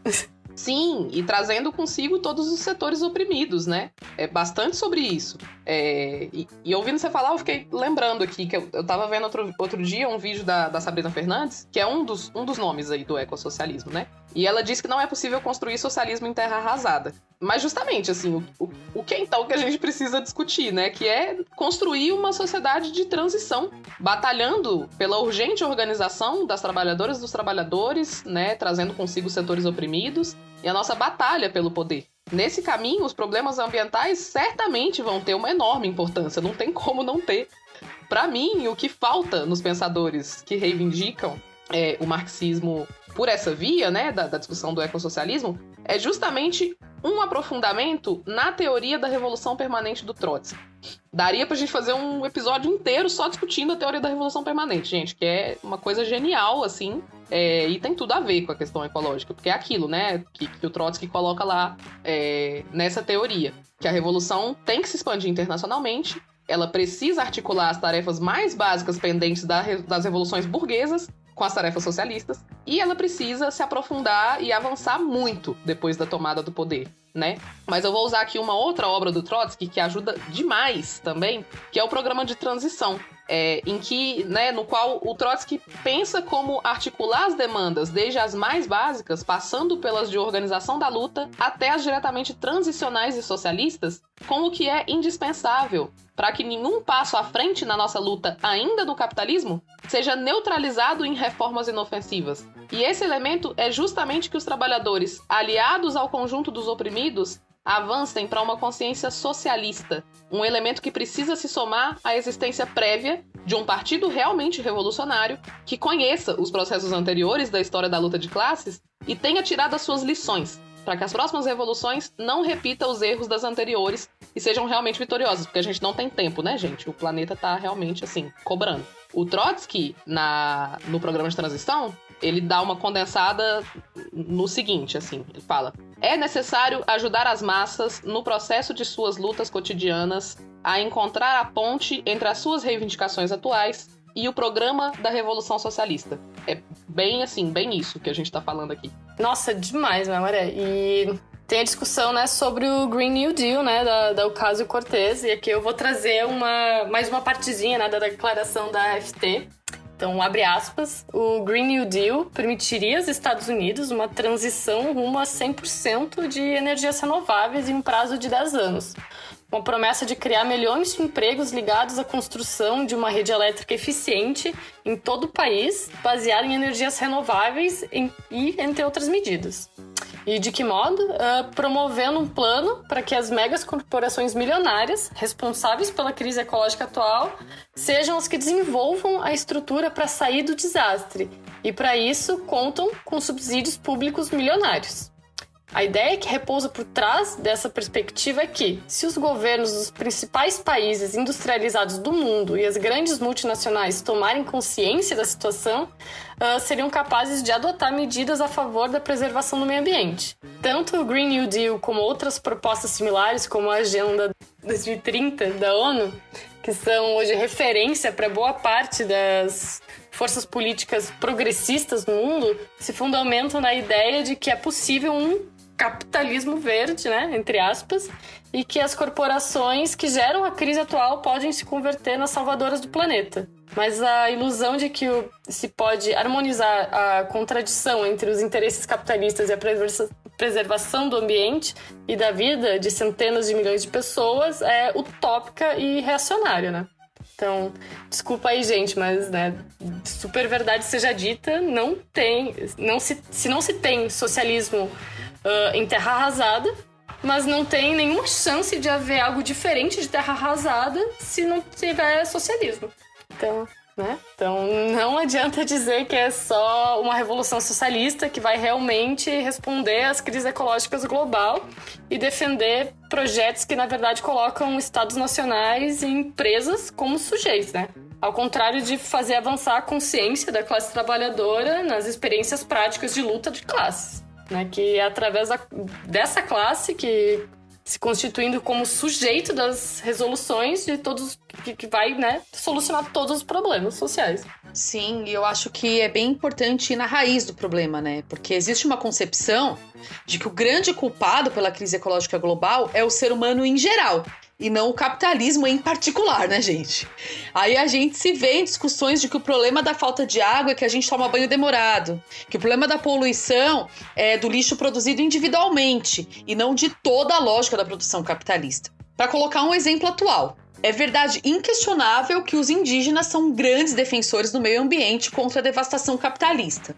Sim, e trazendo consigo todos os setores oprimidos, né? É bastante sobre isso. E ouvindo você falar, eu fiquei lembrando aqui que eu tava vendo outro dia um vídeo da Sabrina Fernandes, que é um dos nomes aí do ecossocialismo, né? E ela disse que não é possível construir socialismo em terra arrasada. Mas justamente, assim, o que é então que a gente precisa discutir, né? Que é construir uma sociedade de transição, batalhando pela urgente organização das trabalhadoras e dos trabalhadores, né? Trazendo consigo os setores oprimidos e a nossa batalha pelo poder. Nesse caminho, os problemas ambientais certamente vão ter uma enorme importância, não tem como não ter. Para mim, o que falta nos pensadores que reivindicam o marxismo por essa via, né, da discussão do ecossocialismo, é justamente um aprofundamento na teoria da revolução permanente do Trotsky. Daria pra gente fazer um episódio inteiro só discutindo a teoria da revolução permanente, gente, que é uma coisa genial, assim, e tem tudo a ver com a questão ecológica, porque é aquilo, né, que o Trotsky coloca lá nessa teoria, que a revolução tem que se expandir internacionalmente, ela precisa articular as tarefas mais básicas pendentes das revoluções burguesas com as tarefas socialistas, e ela precisa se aprofundar e avançar muito depois da tomada do poder, né? Mas eu vou usar aqui uma outra obra do Trotsky que ajuda demais também, que é o Programa de Transição, no qual o Trotsky pensa como articular as demandas, desde as mais básicas, passando pelas de organização da luta, até as diretamente transicionais e socialistas, com o que é indispensável para que nenhum passo à frente na nossa luta, ainda no capitalismo, seja neutralizado em reformas inofensivas. E esse elemento é justamente que os trabalhadores, aliados ao conjunto dos oprimidos, avancem para uma consciência socialista, um elemento que precisa se somar à existência prévia de um partido realmente revolucionário que conheça os processos anteriores da história da luta de classes e tenha tirado as suas lições, para que as próximas revoluções não repitam os erros das anteriores e sejam realmente vitoriosas, porque a gente não tem tempo, né, gente? O planeta tá realmente, assim, cobrando. O Trotsky, no programa de transição, ele dá uma condensada no seguinte, assim, ele fala: é necessário ajudar as massas no processo de suas lutas cotidianas a encontrar a ponte entre as suas reivindicações atuais e o programa da Revolução Socialista. É bem assim, bem isso que a gente tá falando aqui. Nossa, demais, né, Maré? E tem a discussão, né, sobre o Green New Deal, né, da Ocasio-Cortez, e aqui eu vou trazer mais uma partezinha, né, da declaração da AfT. Então, abre aspas, o Green New Deal permitiria aos Estados Unidos uma transição rumo a 100% de energias renováveis em um prazo de 10 anos. uma promessa de criar milhões de empregos ligados à construção de uma rede elétrica eficiente em todo o país, baseada em energias renováveis e entre outras medidas. E de que modo? Promovendo um plano para que as megas corporações milionárias, responsáveis pela crise ecológica atual, sejam as que desenvolvam a estrutura para sair do desastre. E para isso, contam com subsídios públicos milionários. A ideia que repousa por trás dessa perspectiva é que, se os governos dos principais países industrializados do mundo e as grandes multinacionais tomarem consciência da situação, seriam capazes de adotar medidas a favor da preservação do meio ambiente. Tanto o Green New Deal como outras propostas similares, como a Agenda 2030 da ONU, que são hoje referência para boa parte das forças políticas progressistas no mundo, se fundamentam na ideia de que é possível um capitalismo verde, né, entre aspas, e que as corporações que geram a crise atual podem se converter nas salvadoras do planeta. Mas a ilusão de que se pode harmonizar a contradição entre os interesses capitalistas e a preservação do ambiente e da vida de centenas de milhões de pessoas é utópica e reacionária, né? Então, desculpa aí, gente, mas, né, super verdade seja dita, se não se tem socialismo em terra arrasada, mas não tem nenhuma chance de haver algo diferente de terra arrasada se não tiver socialismo. Então, né? Então, não adianta dizer que é só uma revolução socialista que vai realmente responder às crises ecológicas global e defender projetos que, na verdade, colocam estados nacionais e empresas como sujeitos, né? Ao contrário de fazer avançar a consciência da classe trabalhadora nas experiências práticas de luta de classes, né? Que é através dessa classe que se constituindo como sujeito das resoluções de todos, que vai, né, solucionar todos os problemas sociais. Sim, e eu acho que é bem importante ir na raiz do problema, né? Porque existe uma concepção de que o grande culpado pela crise ecológica global é o ser humano em geral, e não o capitalismo em particular, né, gente? Aí a gente se vê em discussões de que o problema da falta de água é que a gente toma banho demorado, que o problema da poluição é do lixo produzido individualmente e não de toda a lógica da produção capitalista. Para colocar um exemplo atual, é verdade inquestionável que os indígenas são grandes defensores do meio ambiente contra a devastação capitalista.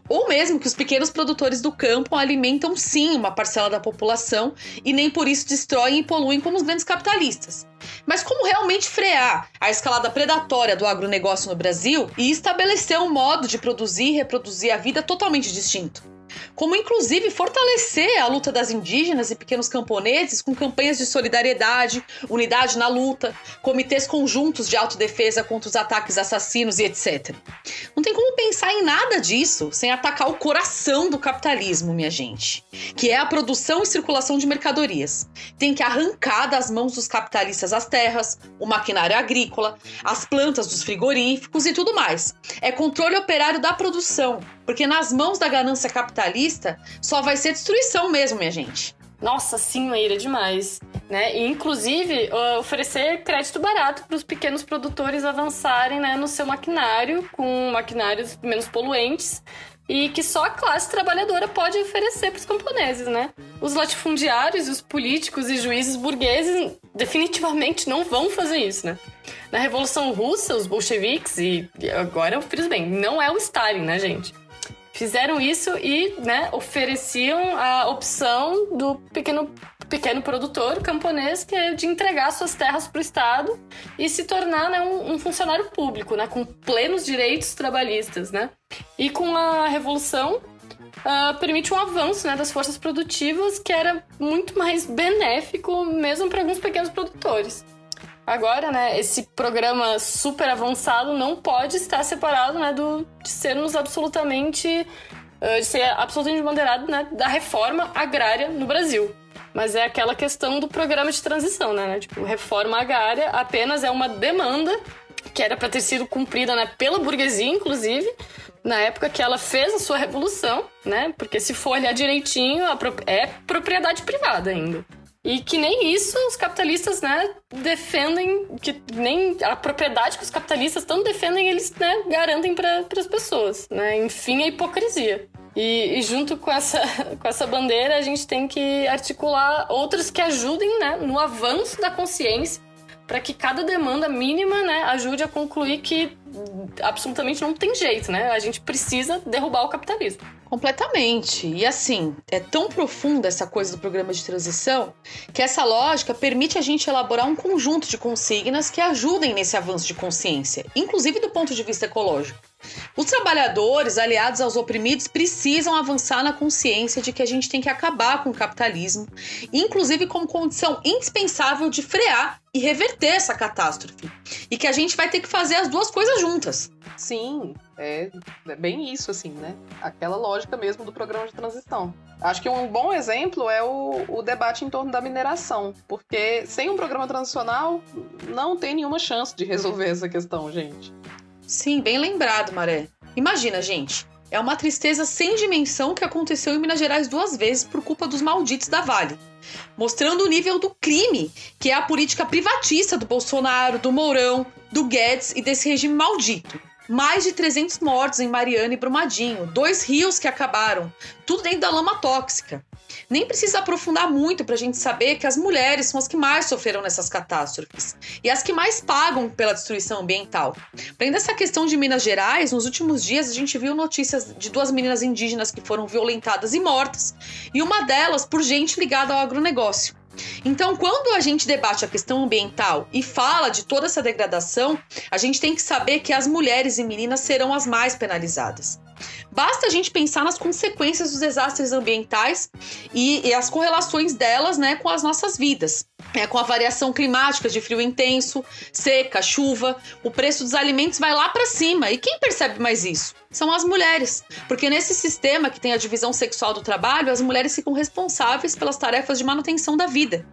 Ou mesmo que os pequenos produtores do campo alimentam sim uma parcela da população e nem por isso destroem e poluem como os grandes capitalistas. Mas como realmente frear a escalada predatória do agronegócio no Brasil e estabelecer um modo de produzir e reproduzir a vida totalmente distinto? Como inclusive fortalecer a luta das indígenas e pequenos camponeses com campanhas de solidariedade, unidade na luta, comitês conjuntos de autodefesa contra os ataques assassinos e etc. Não tem como pensar em nada disso sem atacar o coração do capitalismo, minha gente, que é a produção e circulação de mercadorias. Tem que arrancar das mãos dos capitalistas as terras, o maquinário agrícola, as plantas dos frigoríficos e tudo mais. É controle operário da produção, porque nas mãos da ganância capitalista só vai ser destruição mesmo, minha gente. Nossa, sim, Maíra, demais. Né? E, inclusive, oferecer crédito barato para os pequenos produtores avançarem, né, no seu maquinário, com maquinários menos poluentes, e que só a classe trabalhadora pode oferecer para os camponeses, né? Os latifundiários, os políticos e juízes burgueses definitivamente não vão fazer isso, né? Na Revolução Russa, os bolcheviques, e agora, bem, não é o Stalin, né, gente? Fizeram isso e, né, ofereciam a opção do pequeno produtor camponês que é de entregar suas terras para o Estado e se tornar, né, um funcionário público, né, com plenos direitos trabalhistas, né? E com a Revolução permite um avanço, né, das forças produtivas que era muito mais benéfico mesmo para alguns pequenos produtores. Agora, né, esse programa super avançado não pode estar separado, né, de sermos absolutamente bandeirado, né, da reforma agrária no Brasil. Mas é aquela questão do programa de transição, né? Tipo, reforma agrária apenas é uma demanda que era para ter sido cumprida, né, pela burguesia, inclusive, na época que ela fez a sua revolução, né? Porque se for olhar direitinho, é propriedade privada ainda. E que nem isso os capitalistas, né, defendem, que nem a propriedade que os capitalistas tanto defendem, eles, né, garantem para as pessoas, né? Enfim, a hipocrisia. E junto com essa bandeira, a gente tem que articular outras que ajudem, né, no avanço da consciência, para que cada demanda mínima, né, ajude a concluir que absolutamente não tem jeito, né? A gente precisa derrubar o capitalismo. Completamente. E assim, é tão profunda essa coisa do programa de transição que essa lógica permite a gente elaborar um conjunto de consignas que ajudem nesse avanço de consciência, inclusive do ponto de vista ecológico. Os trabalhadores, aliados aos oprimidos, precisam avançar na consciência de que a gente tem que acabar com o capitalismo, inclusive como condição indispensável de frear e reverter essa catástrofe. E que a gente vai ter que fazer as duas coisas juntas. Sim, é bem isso, assim, né? Aquela lógica mesmo do programa de transição. Acho que um bom exemplo é o debate em torno da mineração, porque sem um programa transicional não tem nenhuma chance de resolver essa questão, gente. Sim, bem lembrado, Maré. Imagina, gente, é uma tristeza sem dimensão que aconteceu em Minas Gerais 2 vezes por culpa dos malditos da Vale, mostrando o nível do crime que é a política privatista do Bolsonaro, do Mourão, do Guedes e desse regime maldito. Mais de 300 mortos em Mariana e Brumadinho, 2 rios que acabaram, tudo dentro da lama tóxica. Nem precisa aprofundar muito pra gente saber que as mulheres são as que mais sofreram nessas catástrofes e as que mais pagam pela destruição ambiental. Além dessa questão de Minas Gerais, nos últimos dias a gente viu notícias de 2 meninas indígenas que foram violentadas e mortas, e uma delas por gente ligada ao agronegócio. Então, quando a gente debate a questão ambiental e fala de toda essa degradação, a gente tem que saber que as mulheres e meninas serão as mais penalizadas. Basta a gente pensar nas consequências dos desastres ambientais e as correlações delas, né, com as nossas vidas. Com a variação climática de frio intenso, seca, chuva, o preço dos alimentos vai lá para cima. E quem percebe mais isso? São as mulheres. Porque nesse sistema que tem a divisão sexual do trabalho, as mulheres ficam responsáveis pelas tarefas de manutenção da vida.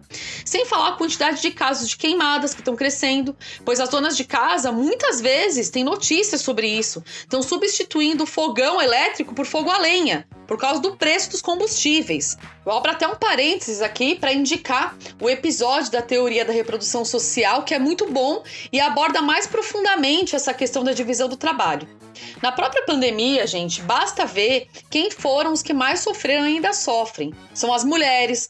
Sem falar a quantidade de casos de queimadas que estão crescendo, pois as donas de casa muitas vezes têm notícias sobre isso. Estão substituindo o fogão elétrico por fogo a lenha, por causa do preço dos combustíveis. Eu abro até um parênteses aqui para indicar o episódio da teoria da reprodução social, que é muito bom e aborda mais profundamente essa questão da divisão do trabalho. Na própria pandemia, gente, basta ver quem foram os que mais sofreram e ainda sofrem. São as mulheres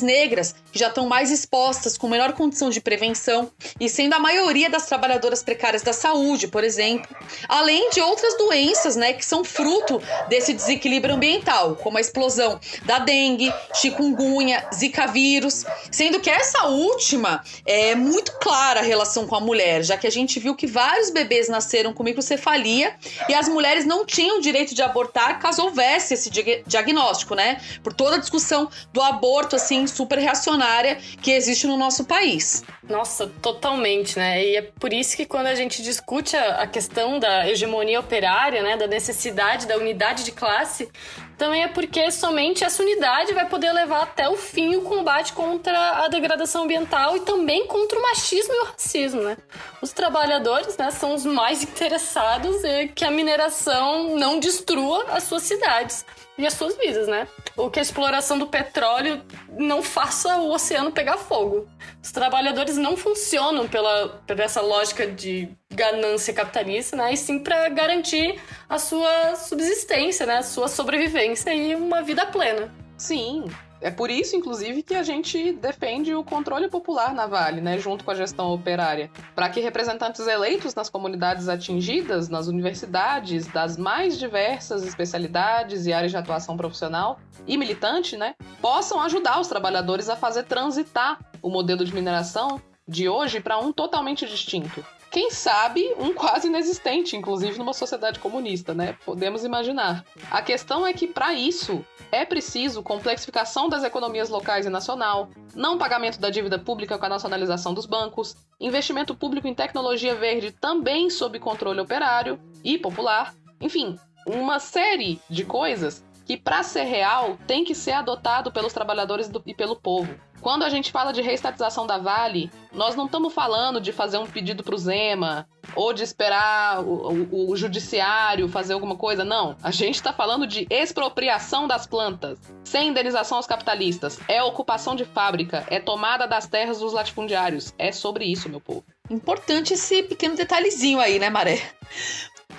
negras, que já estão mais expostas, com menor condição de prevenção, e sendo a maioria das trabalhadoras precárias da saúde, por exemplo, além de outras doenças, né, que são fruto desse desequilíbrio ambiental, como a explosão da dengue, chikungunya, zika vírus, sendo que essa última é muito clara a relação com a mulher, já que a gente viu que vários bebês nasceram com microcefalia e as mulheres não tinham direito de abortar caso houvesse esse diagnóstico, né? Por toda a discussão do aborto, assim, super reacionária que existe no nosso país. Nossa, totalmente, né? E é por isso que quando a gente discute a questão da hegemonia operária, né, da necessidade da unidade de classe, também é porque somente essa unidade vai poder levar até o fim o combate contra a degradação ambiental e também contra o machismo e o racismo, né? Os trabalhadores, né, são os mais interessados em que a mineração não destrua as suas cidades e as suas vidas, né? Ou que a exploração do petróleo não faça o oceano pegar fogo. Os trabalhadores não funcionam por essa lógica de ganância capitalista, né? E sim para garantir a sua subsistência, né? A sua sobrevivência e uma vida plena. Sim. É por isso, inclusive, que a gente defende o controle popular na Vale, né, junto com a gestão operária, para que representantes eleitos nas comunidades atingidas, nas universidades, das mais diversas especialidades e áreas de atuação profissional e militante, né, possam ajudar os trabalhadores a fazer transitar o modelo de mineração de hoje para um totalmente distinto. Quem sabe um quase inexistente, inclusive numa sociedade comunista, né? Podemos imaginar. A questão é que, para isso, é preciso complexificação das economias locais e nacional, não pagamento da dívida pública com a nacionalização dos bancos, investimento público em tecnologia verde também sob controle operário e popular, enfim, uma série de coisas que, para ser real, tem que ser adotado pelos trabalhadores e pelo povo. Quando a gente fala de reestatização da Vale, nós não estamos falando de fazer um pedido para o Zema ou de esperar o judiciário fazer alguma coisa, não. A gente está falando de expropriação das plantas, sem indenização aos capitalistas. É ocupação de fábrica, é tomada das terras dos latifundiários. É sobre isso, meu povo. Importante esse pequeno detalhezinho aí, né, Maré?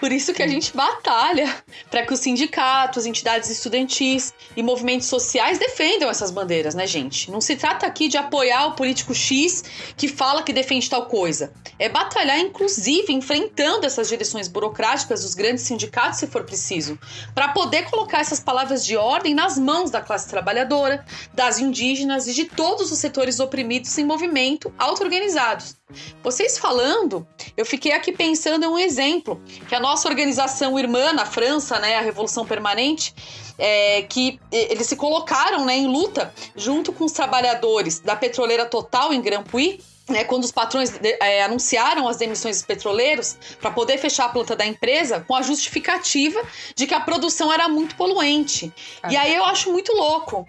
Por isso que a gente batalha para que os sindicatos, entidades estudantis e movimentos sociais defendam essas bandeiras, né, gente? Não se trata aqui de apoiar o político X que fala que defende tal coisa. É batalhar, inclusive, enfrentando essas direções burocráticas dos grandes sindicatos, se for preciso, para poder colocar essas palavras de ordem nas mãos da classe trabalhadora, das indígenas e de todos os setores oprimidos em movimento auto-organizados. Vocês falando, eu fiquei aqui pensando em um exemplo, que a nossa organização irmã na França, né, a Revolução Permanente, que eles se colocaram, né, em luta junto com os trabalhadores da petroleira Total em Grandpuits, né, quando os patrões anunciaram as demissões dos petroleiros para poder fechar a planta da empresa com a justificativa de que a produção era muito poluente. E aí eu acho muito louco.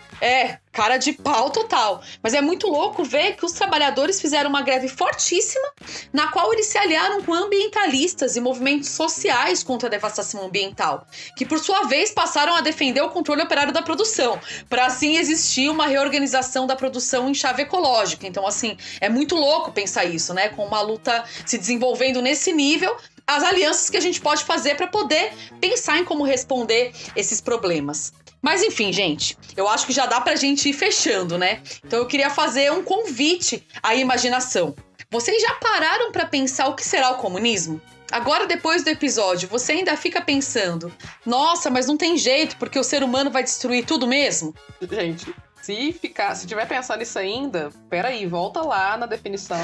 Cara de pau total. Mas é muito louco ver que os trabalhadores fizeram uma greve fortíssima, na qual eles se aliaram com ambientalistas e movimentos sociais contra a devastação ambiental, que por sua vez passaram a defender o controle operário da produção, para assim existir uma reorganização da produção em chave ecológica. Então, assim, é muito louco pensar isso, né? Com uma luta se desenvolvendo nesse nível, as alianças que a gente pode fazer para poder pensar em como responder esses problemas. Mas enfim, gente, eu acho que já dá pra gente ir fechando, né? Então eu queria fazer um convite à imaginação. Vocês já pararam pra pensar o que será o comunismo? Agora, depois do episódio, você ainda fica pensando: nossa, mas não tem jeito, porque o ser humano vai destruir tudo mesmo? Gente, se tiver pensando nisso ainda, peraí, volta lá na definição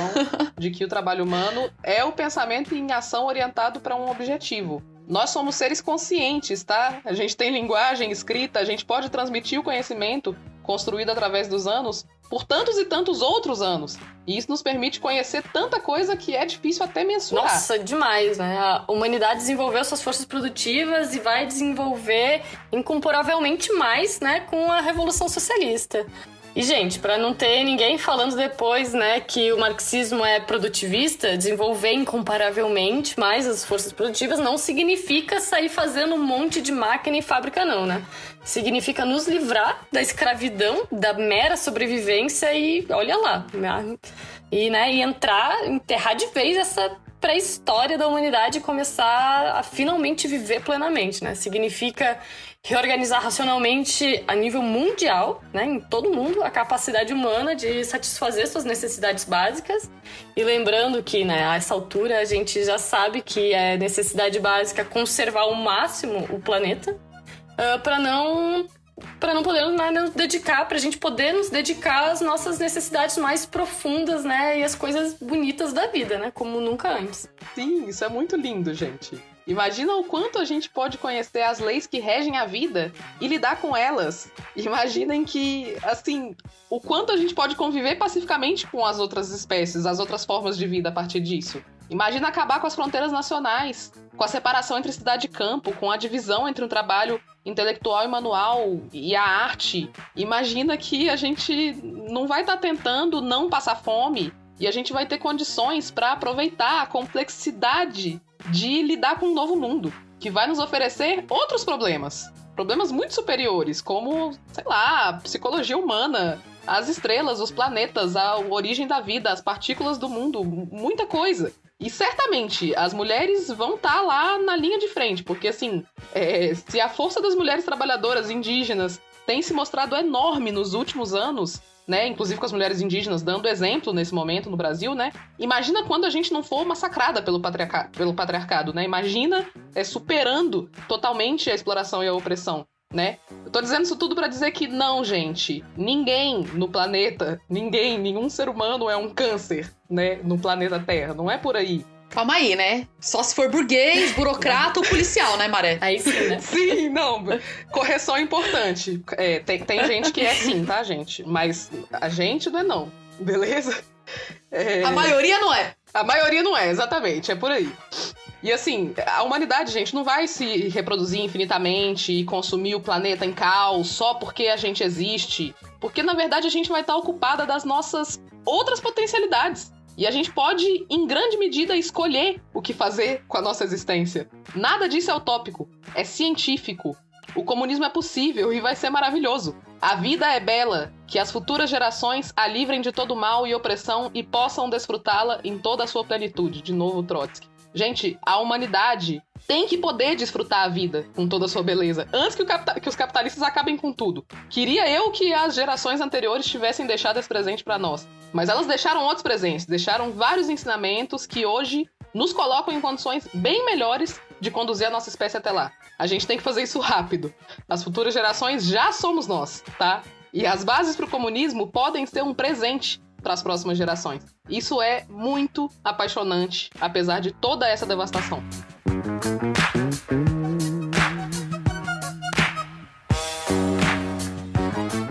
de que o trabalho humano é o pensamento em ação orientado para um objetivo. Nós somos seres conscientes, tá? A gente tem linguagem escrita, a gente pode transmitir o conhecimento construído através dos anos por tantos e tantos outros anos. E isso nos permite conhecer tanta coisa que é difícil até mensurar. Nossa, demais, né? A humanidade desenvolveu suas forças produtivas e vai desenvolver incomparavelmente mais, né, com a Revolução Socialista. E, gente, para não ter ninguém falando depois, né, que o marxismo é produtivista, desenvolver incomparavelmente mais as forças produtivas não significa sair fazendo um monte de máquina e fábrica, não, né? Significa nos livrar da escravidão, da mera sobrevivência e, olha lá, e enterrar de vez essa pré-história da humanidade e começar a finalmente viver plenamente, né? Significa reorganizar racionalmente a nível mundial, né, em todo mundo, a capacidade humana de satisfazer suas necessidades básicas. E lembrando que, né, a essa altura a gente já sabe que é necessidade básica conservar ao máximo o planeta, para não podermos nos dedicar, pra gente poder nos dedicar às nossas necessidades mais profundas, né, e às coisas bonitas da vida, né, como nunca antes. Sim, isso é muito lindo, gente. Imagina o quanto a gente pode conhecer as leis que regem a vida e lidar com elas. Imaginem que, assim, o quanto a gente pode conviver pacificamente com as outras espécies, as outras formas de vida a partir disso. Imagina acabar com as fronteiras nacionais, com a separação entre cidade e campo, com a divisão entre o trabalho intelectual e manual e a arte. Imagina que a gente não vai estar tentando não passar fome e a gente vai ter condições para aproveitar a complexidade de lidar com um novo mundo, que vai nos oferecer outros problemas muito superiores, como, sei lá, a psicologia humana, as estrelas, os planetas, a origem da vida, as partículas do mundo, muita coisa. E certamente as mulheres vão estar lá na linha de frente, porque assim, se a força das mulheres trabalhadoras indígenas tem se mostrado enorme nos últimos anos, né, inclusive com as mulheres indígenas dando exemplo nesse momento no Brasil, né? Imagina quando a gente não for massacrada pelo patriarcado, né? Imagina superando totalmente a exploração e a opressão, né? Eu tô dizendo isso tudo pra dizer que não, gente, ninguém no planeta, nenhum ser humano é um câncer, né, no planeta Terra, não é por aí. Calma aí, né? Só se for burguês, burocrata ou policial, né, Maré? Aí sim, né? Sim, não. Correção importante. Tem gente que é sim, tá, gente? Mas a gente não é não, beleza? A maioria não é. A maioria não é, exatamente. É por aí. E assim, a humanidade, gente, não vai se reproduzir infinitamente e consumir o planeta em caos só porque a gente existe. Porque, na verdade, a gente vai estar ocupada das nossas outras potencialidades. E a gente pode, em grande medida, escolher o que fazer com a nossa existência. Nada disso é utópico, é científico. O comunismo é possível e vai ser maravilhoso. A vida é bela, que as futuras gerações a livrem de todo mal e opressão e possam desfrutá-la em toda a sua plenitude. De novo, Trotsky. Gente, a humanidade tem que poder desfrutar a vida com toda a sua beleza, antes que os capitalistas acabem com tudo. Queria eu que as gerações anteriores tivessem deixado esse presente pra nós. Mas elas deixaram outros presentes, deixaram vários ensinamentos que hoje nos colocam em condições bem melhores de conduzir a nossa espécie até lá. A gente tem que fazer isso rápido. As futuras gerações já somos nós, tá? E as bases pro comunismo podem ser um presente para as próximas gerações. Isso é muito apaixonante, apesar de toda essa devastação.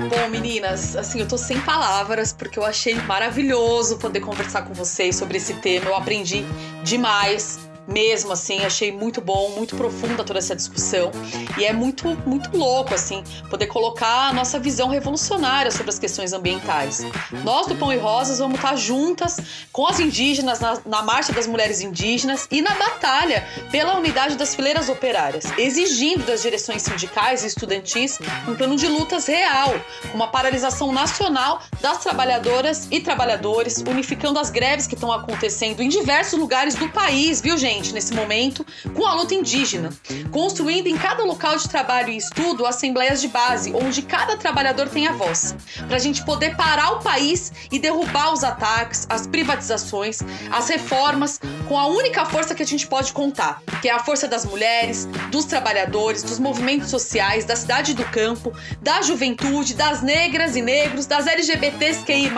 Bom, meninas, assim, eu tô sem palavras, porque eu achei maravilhoso poder conversar com vocês sobre esse tema. Eu aprendi demais, mesmo, assim, achei muito bom, muito profunda toda essa discussão. E é muito, muito louco, assim, poder colocar a nossa visão revolucionária sobre as questões ambientais. Nós do Pão e Rosas vamos estar juntas com as indígenas na Marcha das Mulheres Indígenas e na batalha pela unidade das fileiras operárias, exigindo das direções sindicais e estudantis um plano de lutas real, com uma paralisação nacional das trabalhadoras e trabalhadores, unificando as greves que estão acontecendo em diversos lugares do país, viu, gente? Nesse momento, com a luta indígena, construindo em cada local de trabalho e estudo assembleias de base, onde cada trabalhador tem a voz, para a gente poder parar o país e derrubar os ataques, as privatizações, as reformas, com a única força que a gente pode contar, que é a força das mulheres, dos trabalhadores, dos movimentos sociais, da cidade e do campo, da juventude, das negras e negros, das LGBTQI+,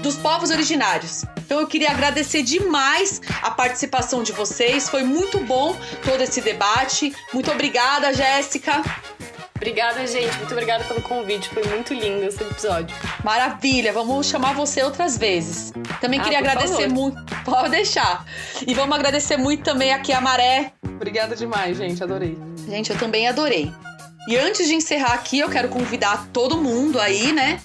dos povos originários. Então eu queria agradecer demais a participação de vocês, foi muito bom todo esse debate. Muito obrigada, Jéssica. Obrigada, gente. Muito obrigada pelo convite. Foi muito lindo esse episódio. Maravilha. Vamos chamar você outras vezes. Também queria agradecer muito. Pode deixar. E vamos agradecer muito também aqui a Maré. Obrigada demais, gente. Adorei. Gente, eu também adorei. E antes de encerrar aqui, eu quero convidar todo mundo aí, né,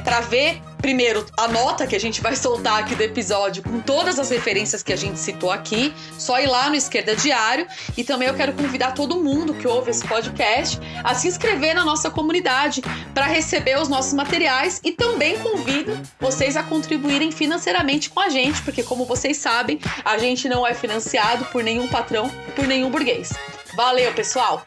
pra ver primeiro a nota que a gente vai soltar aqui do episódio com todas as referências que a gente citou aqui. Só ir lá no Esquerda Diário. E também eu quero convidar todo mundo que ouve esse podcast a se inscrever na nossa comunidade para receber os nossos materiais. E também convido vocês a contribuírem financeiramente com a gente, porque como vocês sabem, a gente não é financiado por nenhum patrão, por nenhum burguês. Valeu, pessoal!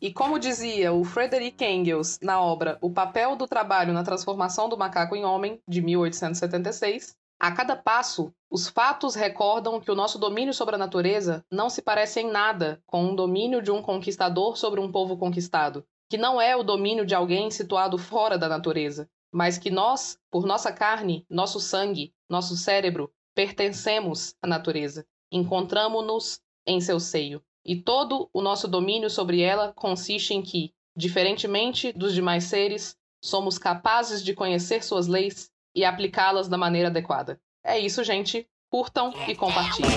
E como dizia o Frederick Engels na obra O Papel do Trabalho na Transformação do Macaco em Homem, de 1876, a cada passo, os fatos recordam que o nosso domínio sobre a natureza não se parece em nada com o domínio de um conquistador sobre um povo conquistado, que não é o domínio de alguém situado fora da natureza, mas que nós, por nossa carne, nosso sangue, nosso cérebro, pertencemos à natureza, encontramo-nos em seu seio. E todo o nosso domínio sobre ela consiste em que, diferentemente dos demais seres, somos capazes de conhecer suas leis e aplicá-las da maneira adequada. É isso, gente. Curtam e compartilhem.